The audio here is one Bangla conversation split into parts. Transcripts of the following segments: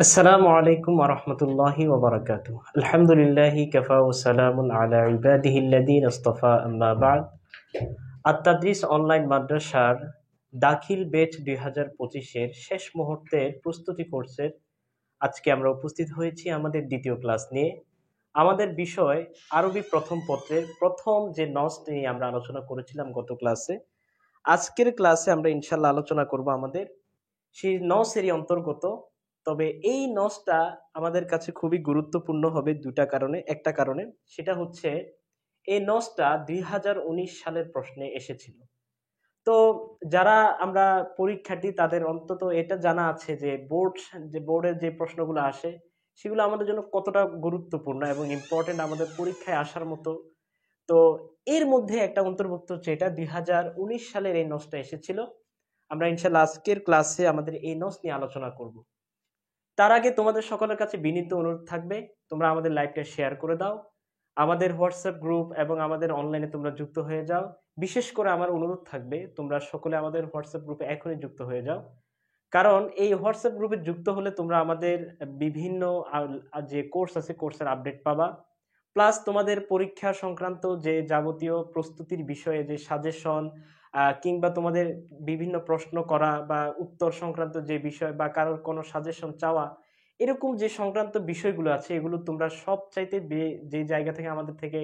আসসালামু আলাইকুম ওয়া রাহমাতুল্লাহি ওয়া বারাকাতুহু। আলহামদুলিল্লাহি কাফা ওয়া সালামুন আলা ইবাদিহিল্লাযীনা ইসতাফা, আম্মা বা'দ। আত-তাদরিস অনলাইন মাদ্রাসার দাখিল ব্যাচ ২০২৫ এর শেষ মুহূর্তের প্রস্তুতি কোর্সের আজকে আমরা উপস্থিত হয়েছি আমাদের দ্বিতীয় ক্লাস নিয়ে। আমাদের বিষয় আরবি প্রথম পত্রের প্রথম যে নস নিয়ে আমরা আলোচনা করেছিলাম গত ক্লাসে। আজকের ক্লাসে আমরা ইনশাআল্লাহ আলোচনা করব আমাদের সেই নসেরই অন্তর্গত। তবে এই নসটা আমাদের কাছে খুবই গুরুত্বপূর্ণ হবে দুটা কারণে। একটা কারণে সেটা হচ্ছে এই নসটা ২০১৯ সালের প্রশ্নে এসেছিল। তো যারা আমরা পরীক্ষার্থী তাদের অন্তত এটা জানা আছে যে বোর্ডের যে প্রশ্নগুলো আসে সেগুলো আমাদের জন্য কতটা গুরুত্বপূর্ণ এবং ইম্পর্টেন্ট আমাদের পরীক্ষায় আসার মতো। তো এর মধ্যে একটা অন্তর্ভুক্ত হচ্ছে এটা ২০১৯ সালের এই নসটা এসেছিল। আমরা ইনশাআল্লাহ আজকের ক্লাসে আমাদের এই নস নিয়ে আলোচনা করব। তার আগে তোমাদের সকলের কাছে বিনীত অনুরোধ থাকবে, তোমরা আমাদের লাইভটা শেয়ার করে দাও, আমাদের হোয়াটসঅ্যাপ গ্রুপ এবং আমাদের অনলাইনে তোমরা যুক্ত হয়ে যাও। বিশেষ করে আমার অনুরোধ থাকবে তোমরা সকলে আমাদের হোয়াটসঅ্যাপ গ্রুপে এখনই যুক্ত হয়ে যাও, কারণ এই হোয়াটসঅ্যাপ গ্রুপে যুক্ত হলে তোমরা আমাদের বিভিন্ন যে কোর্স আছে কোর্সের আপডেট পাবা, প্লাস তোমাদের পরীক্ষা সংক্রান্ত যে যাবতীয় প্রস্তুতির বিষয়ে যে সাজেশন কিংবা তোমাদের বিভিন্ন প্রশ্ন করা বা উত্তর সংক্রান্ত যে বিষয় বা কারোর কোনো সাজেশন চাওয়া, এরকম যে সংক্রান্ত বিষয়গুলো আছে এগুলো তোমরা সব চাইতে যে জায়গা থেকে আমাদের থেকে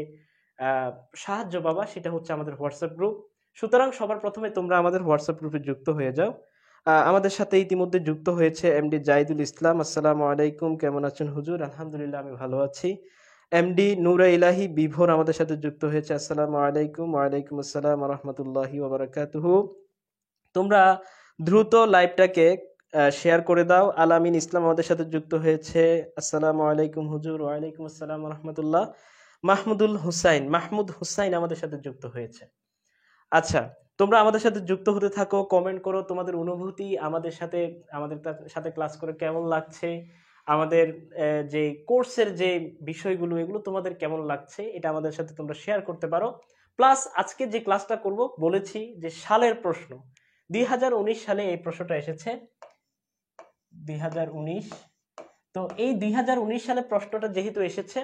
আহ, সাহায্য পাবা সেটা হচ্ছে আমাদের হোয়াটসঅ্যাপ গ্রুপ। সুতরাং সবার প্রথমে তোমরা আমাদের হোয়াটসঅ্যাপ গ্রুপে যুক্ত হয়ে যাও। আমাদের সাথে ইতিমধ্যে যুক্ত হয়েছে এমডি জাহিদুল ইসলাম। আসসালামু আলাইকুম, কেমন আছেন হুজুর? আলহামদুলিল্লাহ আমি ভালো আছি। এমডি নূরা ইলাহি বিভোর আমাদের সাথে যুক্ত হয়েছে। আসসালামু আলাইকুম। ওয়ালাইকুম আসসালাম ওয়া রাহমাতুল্লাহি ওয়া বারাকাতুহু। তোমরা দ্রুত লাইভটাকে শেয়ার করে দাও। আলামিন ইসলাম আমাদের সাথে যুক্ত হয়েছে। আসসালামু আলাইকুম হুজুর। ওয়ালাইকুম আসসালাম ওয়া রাহমাতুল্লাহ। মাহমুদ হুসাইন আমাদের সাথে যুক্ত হয়েছে। আচ্ছা, তোমরা আমাদের সাথে যুক্ত হতে থাকো, কমেন্ট করো তোমাদের অনুভূতি, আমাদের সাথে ক্লাস করে কেমন লাগছে, আমাদের যে কোর্সের যে বিষয়গুলো এগুলো তোমাদের কেমন লাগছে এটা আমাদের সাথে তোমরা শেয়ার করতে পারো। প্লাস আজকে যে ক্লাসটা করব বলেছি যে সালের প্রশ্ন, ২০১৯ সালে এই প্রশ্নটা এসেছে। ২০১৯, তো এই ২০১৯ সালে প্রশ্নটা যেহেতু এসেছে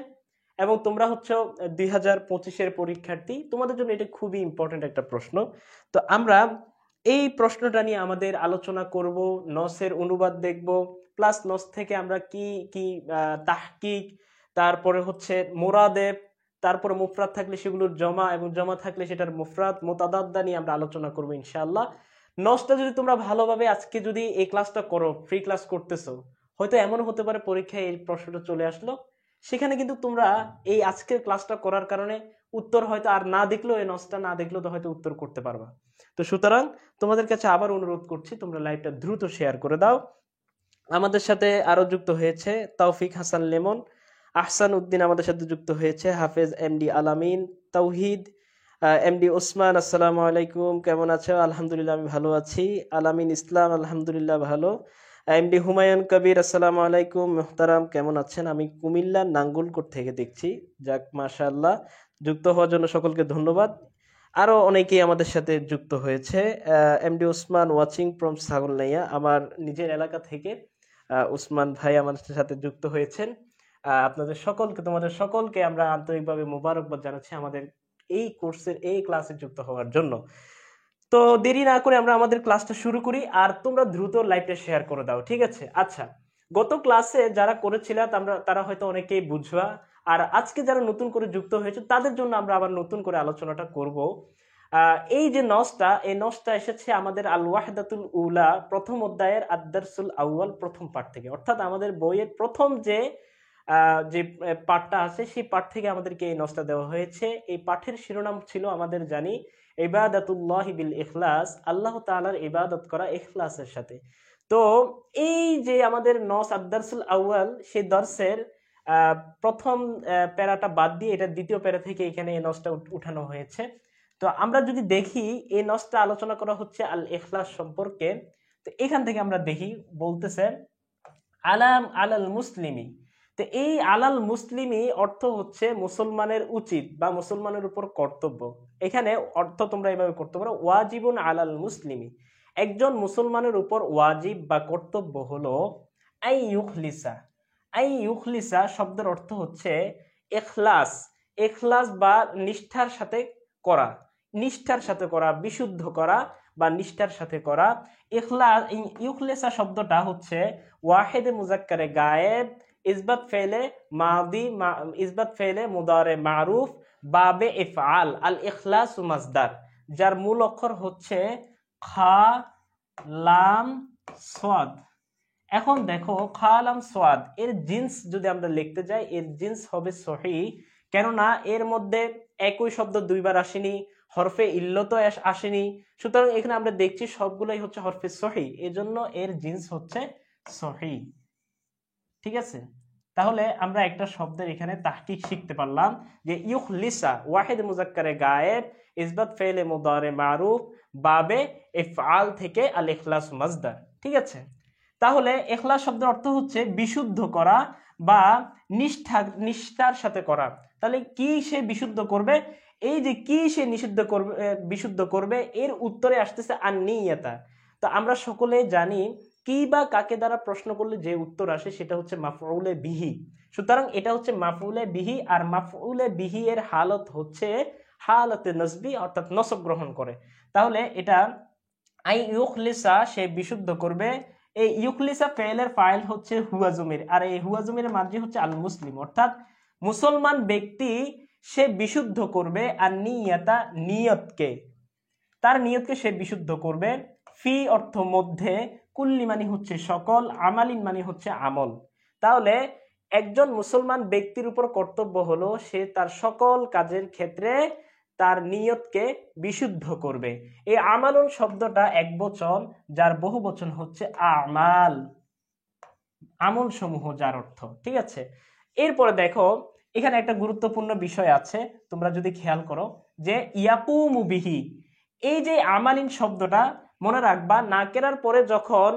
এবং তোমরা হচ্ছে ২০২৫-এর পরীক্ষার্থী, তোমাদের জন্য এটা খুবই ইম্পর্টেন্ট একটা প্রশ্ন। তো আমরা এই প্রশ্নটা নিয়ে আমাদের আলোচনা করব, নসের অনুবাদ দেখব, প্লাস নস থেকে আমরা কি কি তাহকিক, তারপরে হচ্ছে মোরাদেব, তারপরে মুফরাদ থাকলে সেগুলোর জমা এবং জমা থাকলে সেটার মুফরাদ মুতাদাদ্দা নিয়ে আমরা আলোচনা করব ইনশাআল্লাহ। নসটা যদি তোমরা ভালোভাবে আজকে যদি এই ক্লাসটা করো, ফ্রি ক্লাস করতেছো, হয়তো এমন হতে পারে পরীক্ষায় এই প্রশ্নটা চলে আসলো, সেখানে কিন্তু তোমরা এই আজকের ক্লাসটা করার কারণে উত্তর হয়তো আর না দেখলেও, এই নসটা না দেখলেও তো হয়তো উত্তর করতে পারবা। তো সুতরাং তোমাদের কাছে আবার অনুরোধ করছি তোমরা লাইভটা দ্রুত শেয়ার করে দাও। আমাদের সাথে আরো যুক্ত হয়েছে তৌফিক হাসান লেমন, আহসান উদ্দিন আমাদের সাথে যুক্ত হয়েছে, হাফেজ এমডি আলামিন, তৌহিদ, এমডি ওসমান। আসসালামু আলাইকুম, কেমন আছো? আলহামদুলিল্লাহ আমি ভালো আছি। আলামিন ইসলাম, আলহামদুলিল্লাহ ভালো। এমডি হুমায়ুন কবির, আসসালামু আলাইকুম মুহতারাম, কেমন আছেন? আমি কুমিল্লা নাঙ্গলকোট থেকে দেখছি। যাক, মাশাআল্লাহ, যুক্ত হওয়ার জন্য সকলকে ধন্যবাদ। আরো অনেকেই আমাদের সাথে যুক্ত হয়েছে। MD Osman watching from Chhagalnaiya, আমার নিজের এলাকা থেকে উসমান ভাই আমাদের সাথে যুক্ত হয়েছেন। তোমাদের সকলকে আমরা আন্তরিকভাবে মোবারকবাদ জানাচ্ছি আমাদের এই কোর্সের এই ক্লাসে যুক্ত হওয়ার জন্য। তো দেরি না করে আমরা আমাদের ক্লাসটা শুরু করি, আর তোমরা দ্রুত লাইভটা শেয়ার করে দাও, ঠিক আছে? আচ্ছা, গত ক্লাসে যারা করেছিল তারা হয়তো অনেকেই বুঝবা, আর আজকে যারা নতুন করে যুক্ত হয়েছে তাদের জন্য আমরা আবার নতুন করে আলোচনাটা করব। এই যে এই নসটা এসেছে আমাদের আল ওয়াহদাতুল উলা প্রথম অধ্যায়ের আদ-দারসুল আউয়াল প্রথম পাঠ থেকে, অর্থাৎ আমাদের বইয়ের প্রথম যে পাঠটা আছে সেই পাঠ থেকে আমাদেরকে এই নসটা দেওয়া হয়েছে। এই পাঠের শিরোনাম ছিল আমাদের জানি ইবাদাতুল্লাহি বিল ইখলাস, আল্লাহ তাআলার ইবাদত করা ইখলাসের সাথে। তো এই যে আমাদের নস আদ-দারসুল আউয়াল, সেই দর্সের প্রথম প্যারাটা বাদ দিয়ে এটা দ্বিতীয় প্যারা থেকে এখানে এই নসটা উঠানো হয়েছে। তো আমরা যদি দেখি এই নসটা আলোচনা করা হচ্ছে আল ইখলাস সম্পর্কে, তো এখান থেকে আমরা দেখি বলতেছে আলাম আলাল মুসলিমি। তো এই আলাল মুসলিমি অর্থ হচ্ছে মুসলমানের উচিত বা মুসলমানের উপর কর্তব্য। এখানে অর্থ তোমরা এভাবে করতে পারো, ওয়াজিবুন আলাল মুসলিমি, একজন মুসলমানের উপর ওয়াজিব বা কর্তব্য হলো আই ইউখলিসা। আই ইউখলিসা শব্দের অর্থ হচ্ছে ইখলাস, ইখলাস বা নিষ্ঠার সাথে করা, নিষ্ঠার সাথে করা, বিশুদ্ধ করা বা নিষ্ঠার সাথে করা। ইখলাস, ইউখলিসা শব্দটা হচ্ছে ওয়াহিদ মুজাক্কারে গায়েব, ইসবাত ফেলে মাদি, ইসবাত ফেলে মুদারে মারুফ, বাবে ইফআল, আল ইখলাস মাসদার, যার মূল অক্ষর হচ্ছে খা লাম সাদ। এখন দেখো খা লাম সাদ এর জিন্স যদি আমরা লিখতে যাই, এর জিন্স হবে সহি, কেননা এর মধ্যে একই শব্দ দুইবার আসেনি, হরফে ইল্লত আসেনি, সুতরাং এখানে আমরা দেখছি সবগুলোই হচ্ছে হরফে সহি, এজন্য এর জিন্স হচ্ছে সহি। ঠিক আছে, তাহলে আমরা একটা শব্দের এখানে তাহকিক শিখতে পারলাম যে ইউখলিসা ওয়াহিদ মুজাক্কারে গায়েব, ইসবাত ফেলে মুদারে মারুফ, বাবে ইফআল থেকে আল ইখলাস মাজদার। ঠিক আছে, তাহলে ইখলাস শব্দের অর্থ হচ্ছে বিশুদ্ধ করা বা নিষ্ঠার সাথে করা। তাহলে কি সে বিশুদ্ধ করবে, এই যে কি সে নিষিদ্ধ করবে, বিশুদ্ধ করবে, এর উত্তরে আসতেছে আন-নিয়াতা। তো আমরা সকলে জানি কি বা কাকে দ্বারা প্রশ্ন করলে যে উত্তর আসে সেটা হচ্ছে মাফউলে বিহি। সুতরাং এটা হচ্ছে মাফউলে বিহি, আর মাফউলে বিহি এর হালত হচ্ছে হালতে নসবি, অর্থাৎ নসব গ্রহণ করে। তাহলে এটা আই ইউখলিসা, সে বিশুদ্ধ করবে। এই ইউখলিসা ফেলের ফাইল হচ্ছে হুয়া জমির, আর এই হুয়া জমির মাঝি হচ্ছে আল মুসলিম, অর্থাৎ মুসলমান ব্যক্তি সে বিশুদ্ধ করবে। আর নিয়াতা, নিয়তকে, তার নিয়তকে সে বিশুদ্ধ করবে। ফি অর্থ মধ্যে, কুল্লি মানে হচ্ছে সকল, আমালিন মানে হচ্ছে আমল। তাহলে একজন মুসলমান ব্যক্তির উপর কর্তব্য হলো সে তার সকল কাজের ক্ষেত্রে তার নিয়তকে বিশুদ্ধ করবে। এই আমালুন শব্দটা এক বচন, যার বহু বচন হচ্ছে আমাল, আমল সমূহ যার অর্থ। ঠিক আছে, এরপরে দেখো এখানে একটা গুরুত্বপূর্ণ বিষয় আছে, তোমরা যদি খেয়াল করো যে ইয়াকুমু বিহি, এই যে আমালিন শব্দটা মনে রাখবা, নাকেরার পরে যখন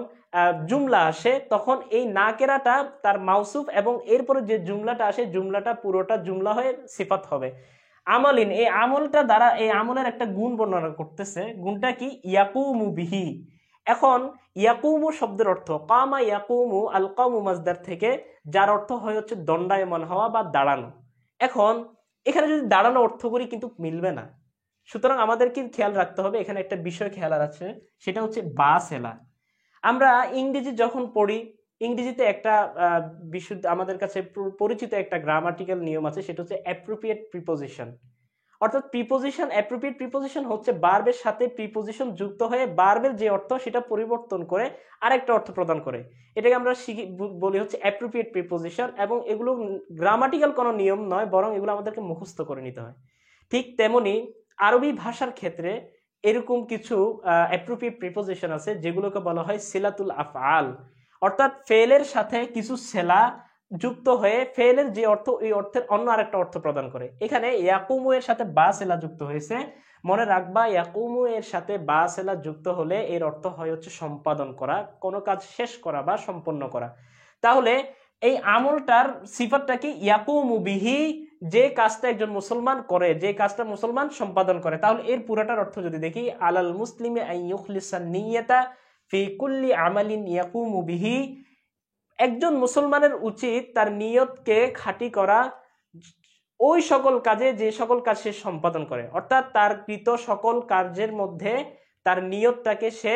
জুমলা আসে তখন এই নাকেরাটা তার মাউসুফ এবং এরপরে যে জুমলাটা আসে জুমলাটা পুরোটা জুমলা হয়ে সিফাত হবে। আমালিন, এই আমলটা দ্বারা এই আমলের একটা গুণ বর্ণনা করতেছে, গুণটা কি, ইয়াকুমু বিহি। এখন ইয়াকুমু শব্দের অর্থ কামা ইয়াকুমু, আল কামু মাজদার থেকে, যার অর্থ হয় হচ্ছে দণ্ডায়মান হওয়া বা দাঁড়ানো। এখন এখানে যদি দাঁড়ানো অর্থ করি কিন্তু মিলবে না, সুতরাং আমাদেরকে খেয়াল রাখতে হবে, এখানে একটা বিষয় খেয়াল আছে, সেটা হচ্ছে বাসেলা। আমরা ইংরেজি যখন পড়ি, ইংরেজিতে একটা বিশুদ্ধ আমাদের কাছে পরিচিত একটা গ্রামাটিক্যাল নিয়ম আছে, সেটা হচ্ছে অ্যাপ্রোপ্রিয়েট প্রিপোজিশন। অর্থাৎ প্রিপোজিশন, অ্যাপ্রোপ্রিয়েট প্রিপোজিশন হচ্ছে বার্বের সাথে প্রিপোজিশন যুক্ত হয়ে বার্বের যে অর্থ সেটা পরিবর্তন করে আরেকটা অর্থ প্রদান করে, এটাকে আমরা বলি হচ্ছে অ্যাপ্রোপ্রিয়েট প্রিপোজিশন। এবং এগুলো গ্রামাটিক্যাল কোনো নিয়ম নয়, বরং এগুলো আমাদেরকে মুখস্থ করে নিতে হয়। ঠিক তেমনি আরবি ভাষার ক্ষেত্রে এরকম কিছু অ্যাপ্রোপ্রিয়েট প্রিপোজিশন আছে যেগুলোকে বলা হয় সিলাতুল আফআল, অর্থাৎ ফেলের সাথে কিছু সেলা যুক্ত হয়ে ফেলের যে অর্থ, ওই অর্থের অন্য আরেকটা অর্থ প্রদান করে। এখানে ইয়াকুমু এর সাথে বা সেলা যুক্ত হয়েছে, মনে রাখবা ইয়াকুমু এর সাথে বা সেলা যুক্ত হলে এর অর্থ হয় হচ্ছে সম্পাদন করা, কোনো কাজ শেষ করা বা সম্পন্ন করা। তাহলে এই আমলটার সিফাতটা কি, ইয়াকুমু বিহি, যে কাজটা একজন মুসলমান করে, যে কাজটা মুসলমান সম্পাদন করে। তাহলে এর পুরোটার অর্থ যদি দেখি, আলাল মুসলিমি আন ইউখলিসান নিয়াতা ফি কুল্লি আমালিন ইয়াকুমু বিহি, একজন মুসলমানের উচিত তার নিয়তকে খাঁটি করা ওই সকল কাজে যে সকল কাজ সে সম্পাদন করে, অর্থাৎ তার কৃত সকল কার্যের মধ্যে তার নিয়তটাকে সে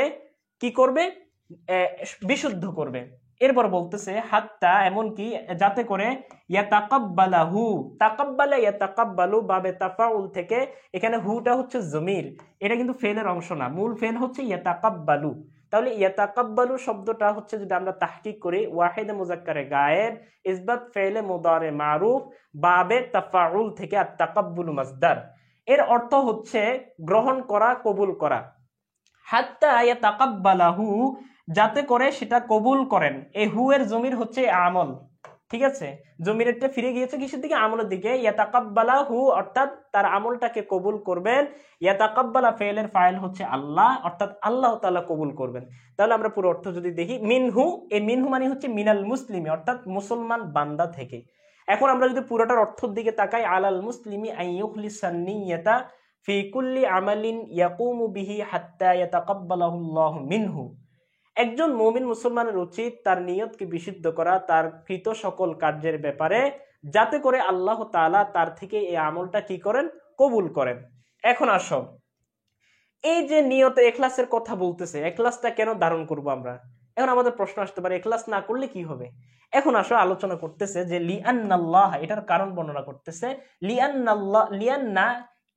কি করবে, বিশুদ্ধ করবে। এরপর বলতেছে হাত্তা, এমনকি যাতে করে, ইয়াতাকাব্বালাহু, তাকাব্বালা ইয়াতাকাব্বালু বাবে তাফাউল থেকে, এখানে হুটা হচ্ছে জমির, এটা কিন্তু ফেলের অংশ না, মূল ফেল হচ্ছে ইয়াতাকাব্বালু। তাহলে ইয়াতাকাব্বালু শব্দটা হচ্ছে যদি আমরা তাহকিক করি, ওয়াহিদ মুজাক্কারে গায়েব, ইসবাত ফেলে মুদারে মারুফ, বাবে তাফাউল থেকে আর তাকাব্বুলু মাসদার, এর অর্থ হচ্ছে গ্রহণ করা, কবুল করা। হাত্তা ইয়াতাকাব্বালাহু, যাতে করে সেটা কবুল করেন, এই হু এর জমির হচ্ছে আমল, ঠিক আছে, জমিরটা ফিরে গিয়েছে কিসের দিকে? আমলের দিকে। ইয়াতাকাব্বালাহু অর্থাৎ তার আমলটাকে কবুল করবেন। ইয়াতাকাব্বালা ফেলের ফাইল হচ্ছে আল্লাহ, অর্থাৎ আল্লাহ তাআলা কবুল করবেন। তাহলে আমরা পুরো অর্থ যদি দেখি, মিনহু, এই মিনহু মানে হচ্ছে মিনাল মুসলিমি, অর্থাৎ মুসলমান বান্দা থেকে। এখন আমরা যদি পুরোটার অর্থের দিকে তাকাই, আলাল মুসলিমি আন ইখলিসান নিয়্যাতা ফি কুল্লি আমালিন ইয়াকুমু বিহি হাত্তা ইয়াতাকাব্বালাহুল্লাহু মিনহু। একজন মুমিন মুসলমানের উচিত তার নিয়তকে বিশুদ্ধ করা তার কৃত সকল কার্যের ব্যাপারে, যাতে করে আল্লাহ তাআলা তার থেকে এই আমলটা কি করেন? কবুল করেন। এখন আসো, এই যে নিয়তে এখলাসের কথা বলতেছে, এখলাসটা কেন ধারণ করব আমরা? এখন আমাদের প্রশ্ন আসতে পারে, এখলাস না করলে কি হবে? এখন আসো আলোচনা করতেছে যে লিআন্নাল্লাহ, এটার কারণ বর্ণনা করতেছে। লিআন্নাল্লাহ, লিআন্না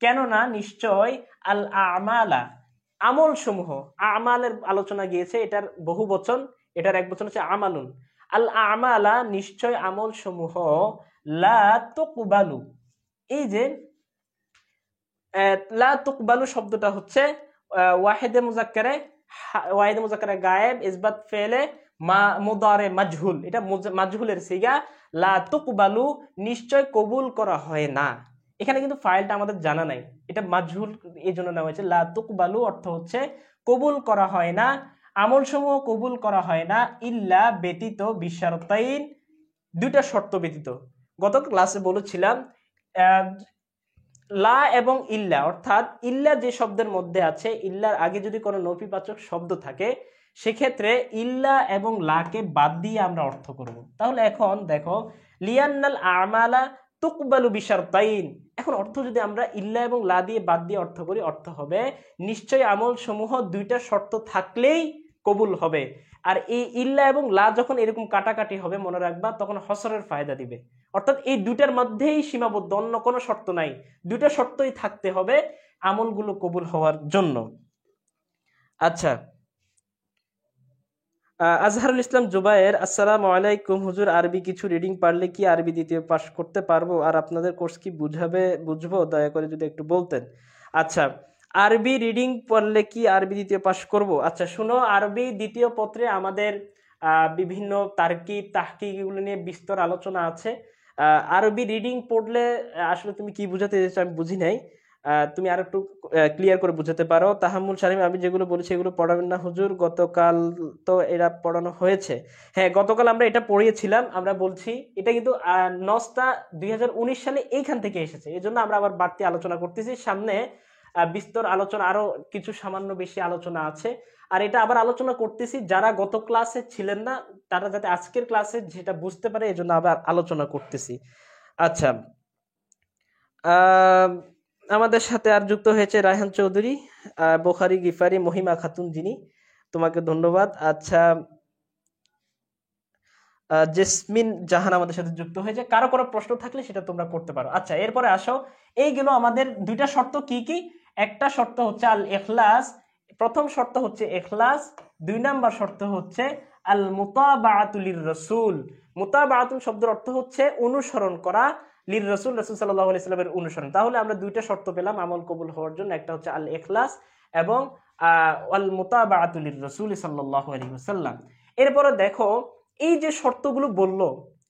কেননা, নিশ্চয়, আল আমালা আমল সমূহ, আমালের আলোচনা গিয়েছে, এটার বহু বচন, এটার এক বচন হচ্ছে আমালুন। আল আমালা নিশ্চয় আমল সমূহ, লা তুকবালু, এই যে লা তুকবালু শব্দটা হচ্ছে ওয়াহিদে মুজাক্কারে, ওয়াহিদে মুজাক্কারে গায়েব ইসবাত ফেলে মুদারে মাজহুল, এটা মাজহুলের সিগা। লা তুকবালু নিশ্চয় কবুল করা হয় না। এখানে কিন্তু ফাইলটা আমাদের জানা নাই, এটা মাজহুল এই জন্য নেওয়া হয়েছে। লা তুকবালু অর্থ হচ্ছে কবুল করা হয় না, আমল সমূহ কবুল করা হয় না, ইল্লা ব্যতীত, বিশারতাইন দুইটা শর্ত ব্যতীত। গত ক্লাসে বলেছিলাম লা এবং ইল্লা, অর্থাৎ ইল্লা যে শব্দের মধ্যে আছে, ইল্লার আগে যদি কোনো নফিবাচক শব্দ থাকে, সেক্ষেত্রে ইল্লা এবং লাকে বাদ দিয়ে আমরা অর্থ করব। তাহলে এখন দেখো, লিয়ান্নাল আমালা তুকবালু বিশারতাইন, এখন অর্থ যদি আমরা ইল্লা এবং লা দিয়ে বাদ দিয়ে অর্থ করি, অর্থ হবে নিশ্চয় আমল সমূহ দুইটা শর্ত থাকলেই কবুল হবে। আর এই ইল্লা এবং লা যখন এরকম কাটাকাটি হবে, মনে রাখবা, তখন হসরের ফায়দা দিবে, অর্থাৎ এই দুইটার মধ্যেই সীমাবদ্ধ, অন্য কোনো শর্ত নাই, দুইটা শর্তই থাকতে হবে আমলগুলো কবুল হওয়ার জন্য। আচ্ছা, আজহারুল ইসলাম জুবায়ের, আসসালামু আলাইকুম হুজুর, আরবি কিছু রিডিং পারলে কি আরবি দ্বিতীয় পাস করতে পারবো? আর আপনাদের কোর্স কি বুঝবো? দয়া করে যদি একটু বলতেন। আচ্ছা, আরবি রিডিং পড়লে কি আরবি দ্বিতীয় পাস করব? আচ্ছা শুনো, আরবি দ্বিতীয় পত্রে আমাদের বিভিন্ন তারকিব তাহকিক এগুলো নিয়ে বিস্তর আলোচনা আছে। আরবি রিডিং পড়লে আসলে তুমি কি বুঝাতে চাইছো আমি বুঝি নাই, তুমি আর একটু ক্লিয়ার করে বুঝাতে পারো। তাহাম্মুল শারীম, আমি যেগুলো বলেছি এগুলো পড়াবেন না হুজুর, গতকাল তো এরা পড়ানো হয়েছে। হ্যাঁ, গতকাল আমরা এটা পড়িয়েছিলাম, আমরা বলছি এটা কিন্তু নসটা 2019 সালে এইখান থেকে এসেছে, এই জন্য আমরা আবার বাড়তি আলোচনা করতেছি। সামনে বিস্তর আলোচনা, আরো কিছু সামান্য বেশি আলোচনা আছে, আর এটা আবার আলোচনা করতেছি যারা গত ক্লাসে ছিলেন না, তারা যাতে আজকের ক্লাসে যেটা বুঝতে পারে, এই জন্য আবার আলোচনা করতেছি। আচ্ছা, আমাদের সাথে আর যুক্ত হয়েছে রায়হান চৌধুরী, বোখারি গিফারি মহিমা খাতুন, যিনি, তোমাকে ধন্যবাদ। আচ্ছা, জেসমিন জাহান আমাদের সাথে যুক্ত হয়েছে। কারো কোনো প্রশ্ন থাকলে সেটা তোমরা করতে পারো। আচ্ছা, এরপরে আসো, এইগুলো আমাদের দুইটা শর্ত কি কি? একটা শর্ত হচ্ছে আল ইখলাস, প্রথম শর্ত হচ্ছে ইখলাস, দুই নাম্বার শর্ত হচ্ছে আল মুতাবাআতুল রাসূল। মুতাবাআতুল শব্দের অর্থ হচ্ছে অনুসরণ করা, লির রাসূল, রাসূল সাল্লাল্লাহু আলাইহি সাল্লামের অনুসরণ। তাহলে আমরা দুইটা শর্ত পেলাম আমল কবুল হওয়ার জন্য, একটা হচ্ছে আল ইখলাস এবং আল মুতাবাআতুল রাসূল সাল্লাল্লাহু আলাইহি ওয়াসাল্লাম। এরপরে দেখো, এই যে শর্তগুলো বললো,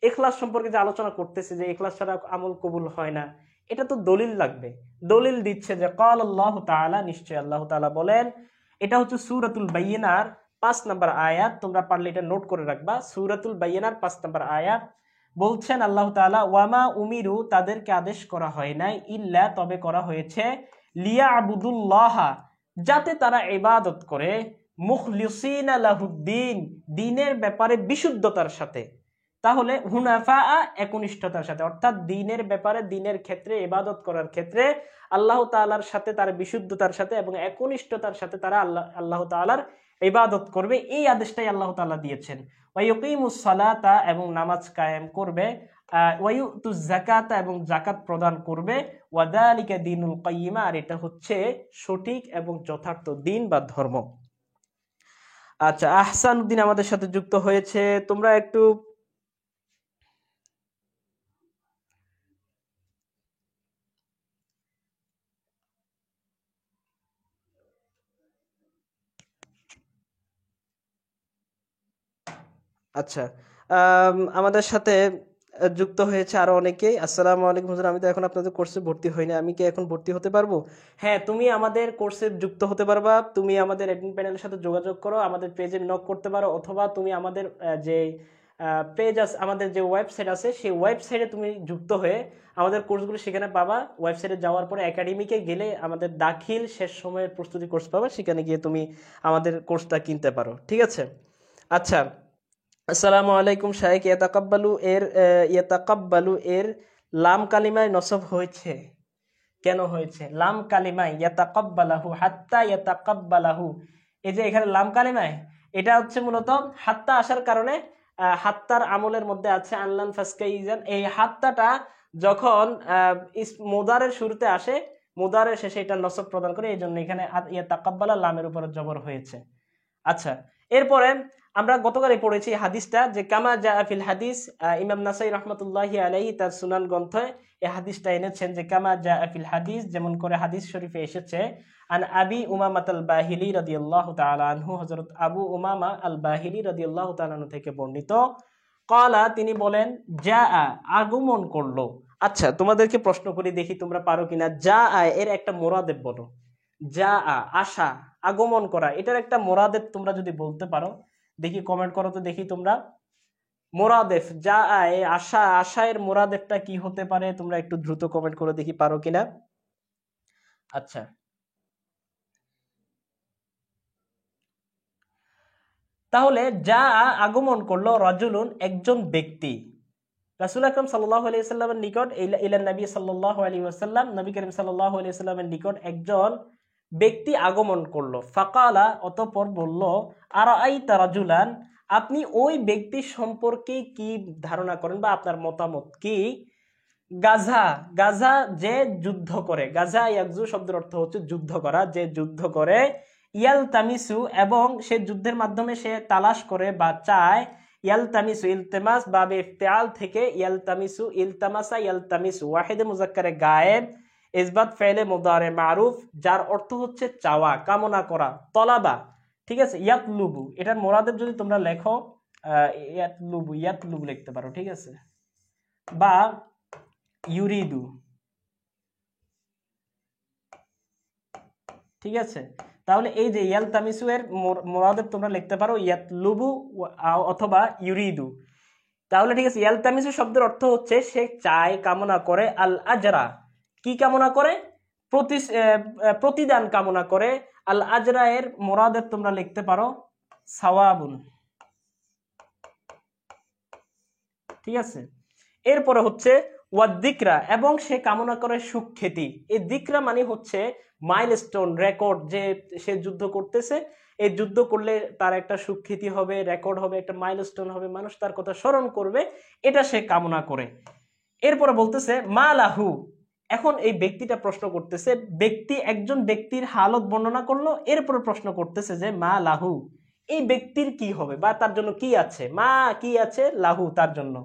এখলাস সম্পর্কে যে আলোচনা করতেছে, যে এখলাস ছাড়া আমল কবুল হয় না, এটা তো দলিল লাগবে। দলিল দিচ্ছে যে ক্বাল আল্লাহু তাআলা, নিশ্চয় আল্লাহ তাআলা বলেন, এটা হচ্ছে সূরাতুল বাইয়িনার 5 নম্বর আয়াত, তোমরা পারলে এটা নোট করে রাখবা। সূরাতুল বাইয়িনার 5 নম্বর আয়াত বলছেন আল্লাহ তাআলা, ওয়ামা উমিরু, তাদেরকে আদেশ করা হয় নাই, ইল্লা, তবে করা হয়েছে, লিয়াবুদুল্লাহ, যাতে তারা ইবাদত করে, মুখলিসিনা লাহুদ্দিন, দ্বীনের ব্যাপারে বিশুদ্ধতার সাথে। তাহলে হুনাফা, একনিষ্ঠতার সাথে, অর্থাৎ দ্বীনের ব্যাপারে, দ্বীনের ক্ষেত্রে, ইবাদত করার ক্ষেত্রে আল্লাহ তাআলার সাথে তার বিশুদ্ধতার সাথে এবং একনিষ্ঠতার সাথে তারা আল্লাহ তাআলার ইবাদত করবে, এই আদেশটাই আল্লাহ তাআলা দিয়েছেন। ওয়ায়ুকিমুস সালাতা, এবং নামাজ কায়েম করবে, ওয়ায়ুতুজ যাকাতা, এবং যাকাত প্রদান করবে, ওয়াযালিকা দীনুল কাইয়্যিমা, আর এটা হচ্ছে সঠিক এবং যথার্থ দ্বীন বা ধর্ম। আচ্ছা, আহসানউদ্দিন আমাদের সাথে যুক্ত হয়েছে, তোমরা একটু আচ্ছা, আমাদের সাথে যুক্ত হয়েছে আরো অনেকেই। আসসালামু আলাইকুম হুজুর, আমি তো এখন আপনাদের কোর্সে ভর্তি হইনি, আমি কি এখন ভর্তি হতে পারবো? হ্যাঁ, তুমি আমাদের কোর্সে যুক্ত হতে পারবা। তুমি আমাদের অ্যাডমিন প্যানেলের সাথে যোগাযোগ করো, আমাদের পেজে নক করতে পারো, অথবা তুমি আমাদের যে পেজ আছে, আমাদের যে ওয়েবসাইট আছে, সেই ওয়েবসাইটে তুমি যুক্ত হয়ে আমাদের কোর্সগুলো সেখানে পাবা। ওয়েবসাইটে যাওয়ার পরে একাডেমিকে গেলে আমাদের দাখিল শেষ সময়ের প্রস্তুতি কোর্স পাবা, সেখানে গিয়ে তুমি আমাদের কোর্সটা কিনতে পারো। ঠিক আছে? আচ্ছা, আসসালামু আলাইকুম শাইখ, ইয়াতাকাব্বালু এর লাম কালিমায় নসব হয়েছে, কেন হয়েছে? লাম কালিমায় ইয়াতাকাব্বালাহু, হাত্তা ইয়াতাকাব্বালাহু, এই যে এখানে লাম কালিমায়, এটা হচ্ছে মূলত হাত্তা আসার কারণে, হাত্তার আমলের মধ্যে আছে আনলান ফাসকাইজান, এই হাত্তাটা যখন মুদারের শুরুতে আসে, মুদারের শেষে এটা নসব প্রদান করে, এই জন্য এখানে ইয়াতাকাব্বালা লামের উপর জবর হয়েছে। আচ্ছা, এরপরে আমরা গতকালই পড়েছি হাদিসটা, যে কামা জা ফিল হাদিস, ইমাম নাসাই রহমতুল্লাহি আলাইহি তার সুনান গ্রন্থে এই হাদিসটা এনেছেন, যে কামা জা ফিল হাদিস, যেমন করে হাদিস শরীফে এসেছে, আন আবি উমামা আল বাহিলি রাদিয়াল্লাহু তাআলা আনহু, হযরত আবু উমামা আল বাহিলি রাদিয়াল্লাহু তাআলা আনহু থেকে বর্ণিত, ক্বালা, তিনি বলেন, জা আগমন করলো। আচ্ছা, তোমাদেরকে প্রশ্ন করি, দেখি তোমরা পারো কিনা। জা এর একটা মুরাদেব বলো। যা আসা, আগমন করা, এটার একটা মোরাদেফ তোমরা যদি বলতে পারো, দেখি কমেন্ট করো তো দেখি তোমরা। মোরাদেফ, যা আসা, আশা এর মোরাদেফটা কি হতে পারে? তোমরা একটু দ্রুত কমেন্ট করো, দেখি পারো কিনা। আচ্ছা, তাহলে যা আগমন করলো, রাজুলুন একজন ব্যক্তি, রাসূল আকরাম সাল্লাল্লাহু আলাইহি ওয়াসাল্লামের নিকট, ইলা নবী সাল্লাল্লাহু আলাইহি ওয়াসাল্লাম, নবী করিম সাল্লাল্লাহু আলাইহি ওয়াসাল্লামের নিকট একজন ব্যক্তি আগমন করলো। ফাকালা, অতঃপর বলল, আরাআইতা রাজুলান, আপনি ওই ব্যক্তি সম্পর্কে কি ধারণা করেন বা আপনার মতামত কি? গাজা, গাজা যে যুদ্ধ করে, গাজা ইয়াগজু শব্দের অর্থ হচ্ছে যুদ্ধ করা, যে যুদ্ধ করে, ইয়াল তামিসু, এবং সে যুদ্ধের মাধ্যমে সে তালাশ করে বা চায়, ইয়াল তামিসু, ইলতেমাস বাবে ইফতিআল থেকে ইয়াল তামিসু, ইলতামাসা ইয়াল তামিসু, ওয়াহিদে মুজাক্কারে গায়েব, ইসবাত ফেলে মুদারে মারুফ, যার অর্থ হচ্ছে চাওয়া, কামনা করা, তলাবা। ঠিক আছে? ইয়াতলুবু, এটার মোরাদের যদি তোমরা লেখো, ইয়াতলুবু, ইয়াতলুবু লিখতে পারো। ঠিক আছে? বা ইউরিদু। ঠিক আছে? তাহলে এই যে ইয়ালতামিসু এর মুরাদেব তোমরা লিখতে পারো ইয়াতলুবু অথবা ইউরিদু। তাহলে ঠিক আছে, ইয়ালতামিসু শব্দের অর্থ হচ্ছে সে চায়, কামনা করে, আল আজরা, কি কামনা করে? প্রতিদান কামনা করে। আল আজরা এর মুরাদেব তোমরা লিখতে পারো সাওয়াবুন। ঠিক আছে? এরপরে হচ্ছে ওয়াদ্দিকরা, এবং সে কামনা করে সুখ্যাতি। এই দিকরা মানে হচ্ছে মাইলস্টোন, রেকর্ড, যে সে যুদ্ধ করতেছে, এই যুদ্ধ করলে তার একটা সুখ্যাতি হবে, রেকর্ড হবে, একটা মাইলস্টোন হবে, মানুষ তার কথা স্মরণ করবে, এটা সে কামনা করে। এরপরে বলতেছে মা লাহু, এখন এই ব্যক্তিটা প্রশ্ন করতেছে, একজন ব্যক্তির হালত বর্ণনা করলো, এরপরে প্রশ্ন করতেছে যে মা লাহু, এই ব্যক্তির কি হবে বা তার জন্য কি আছে, মা কি আছে, লাহু তার জন্য।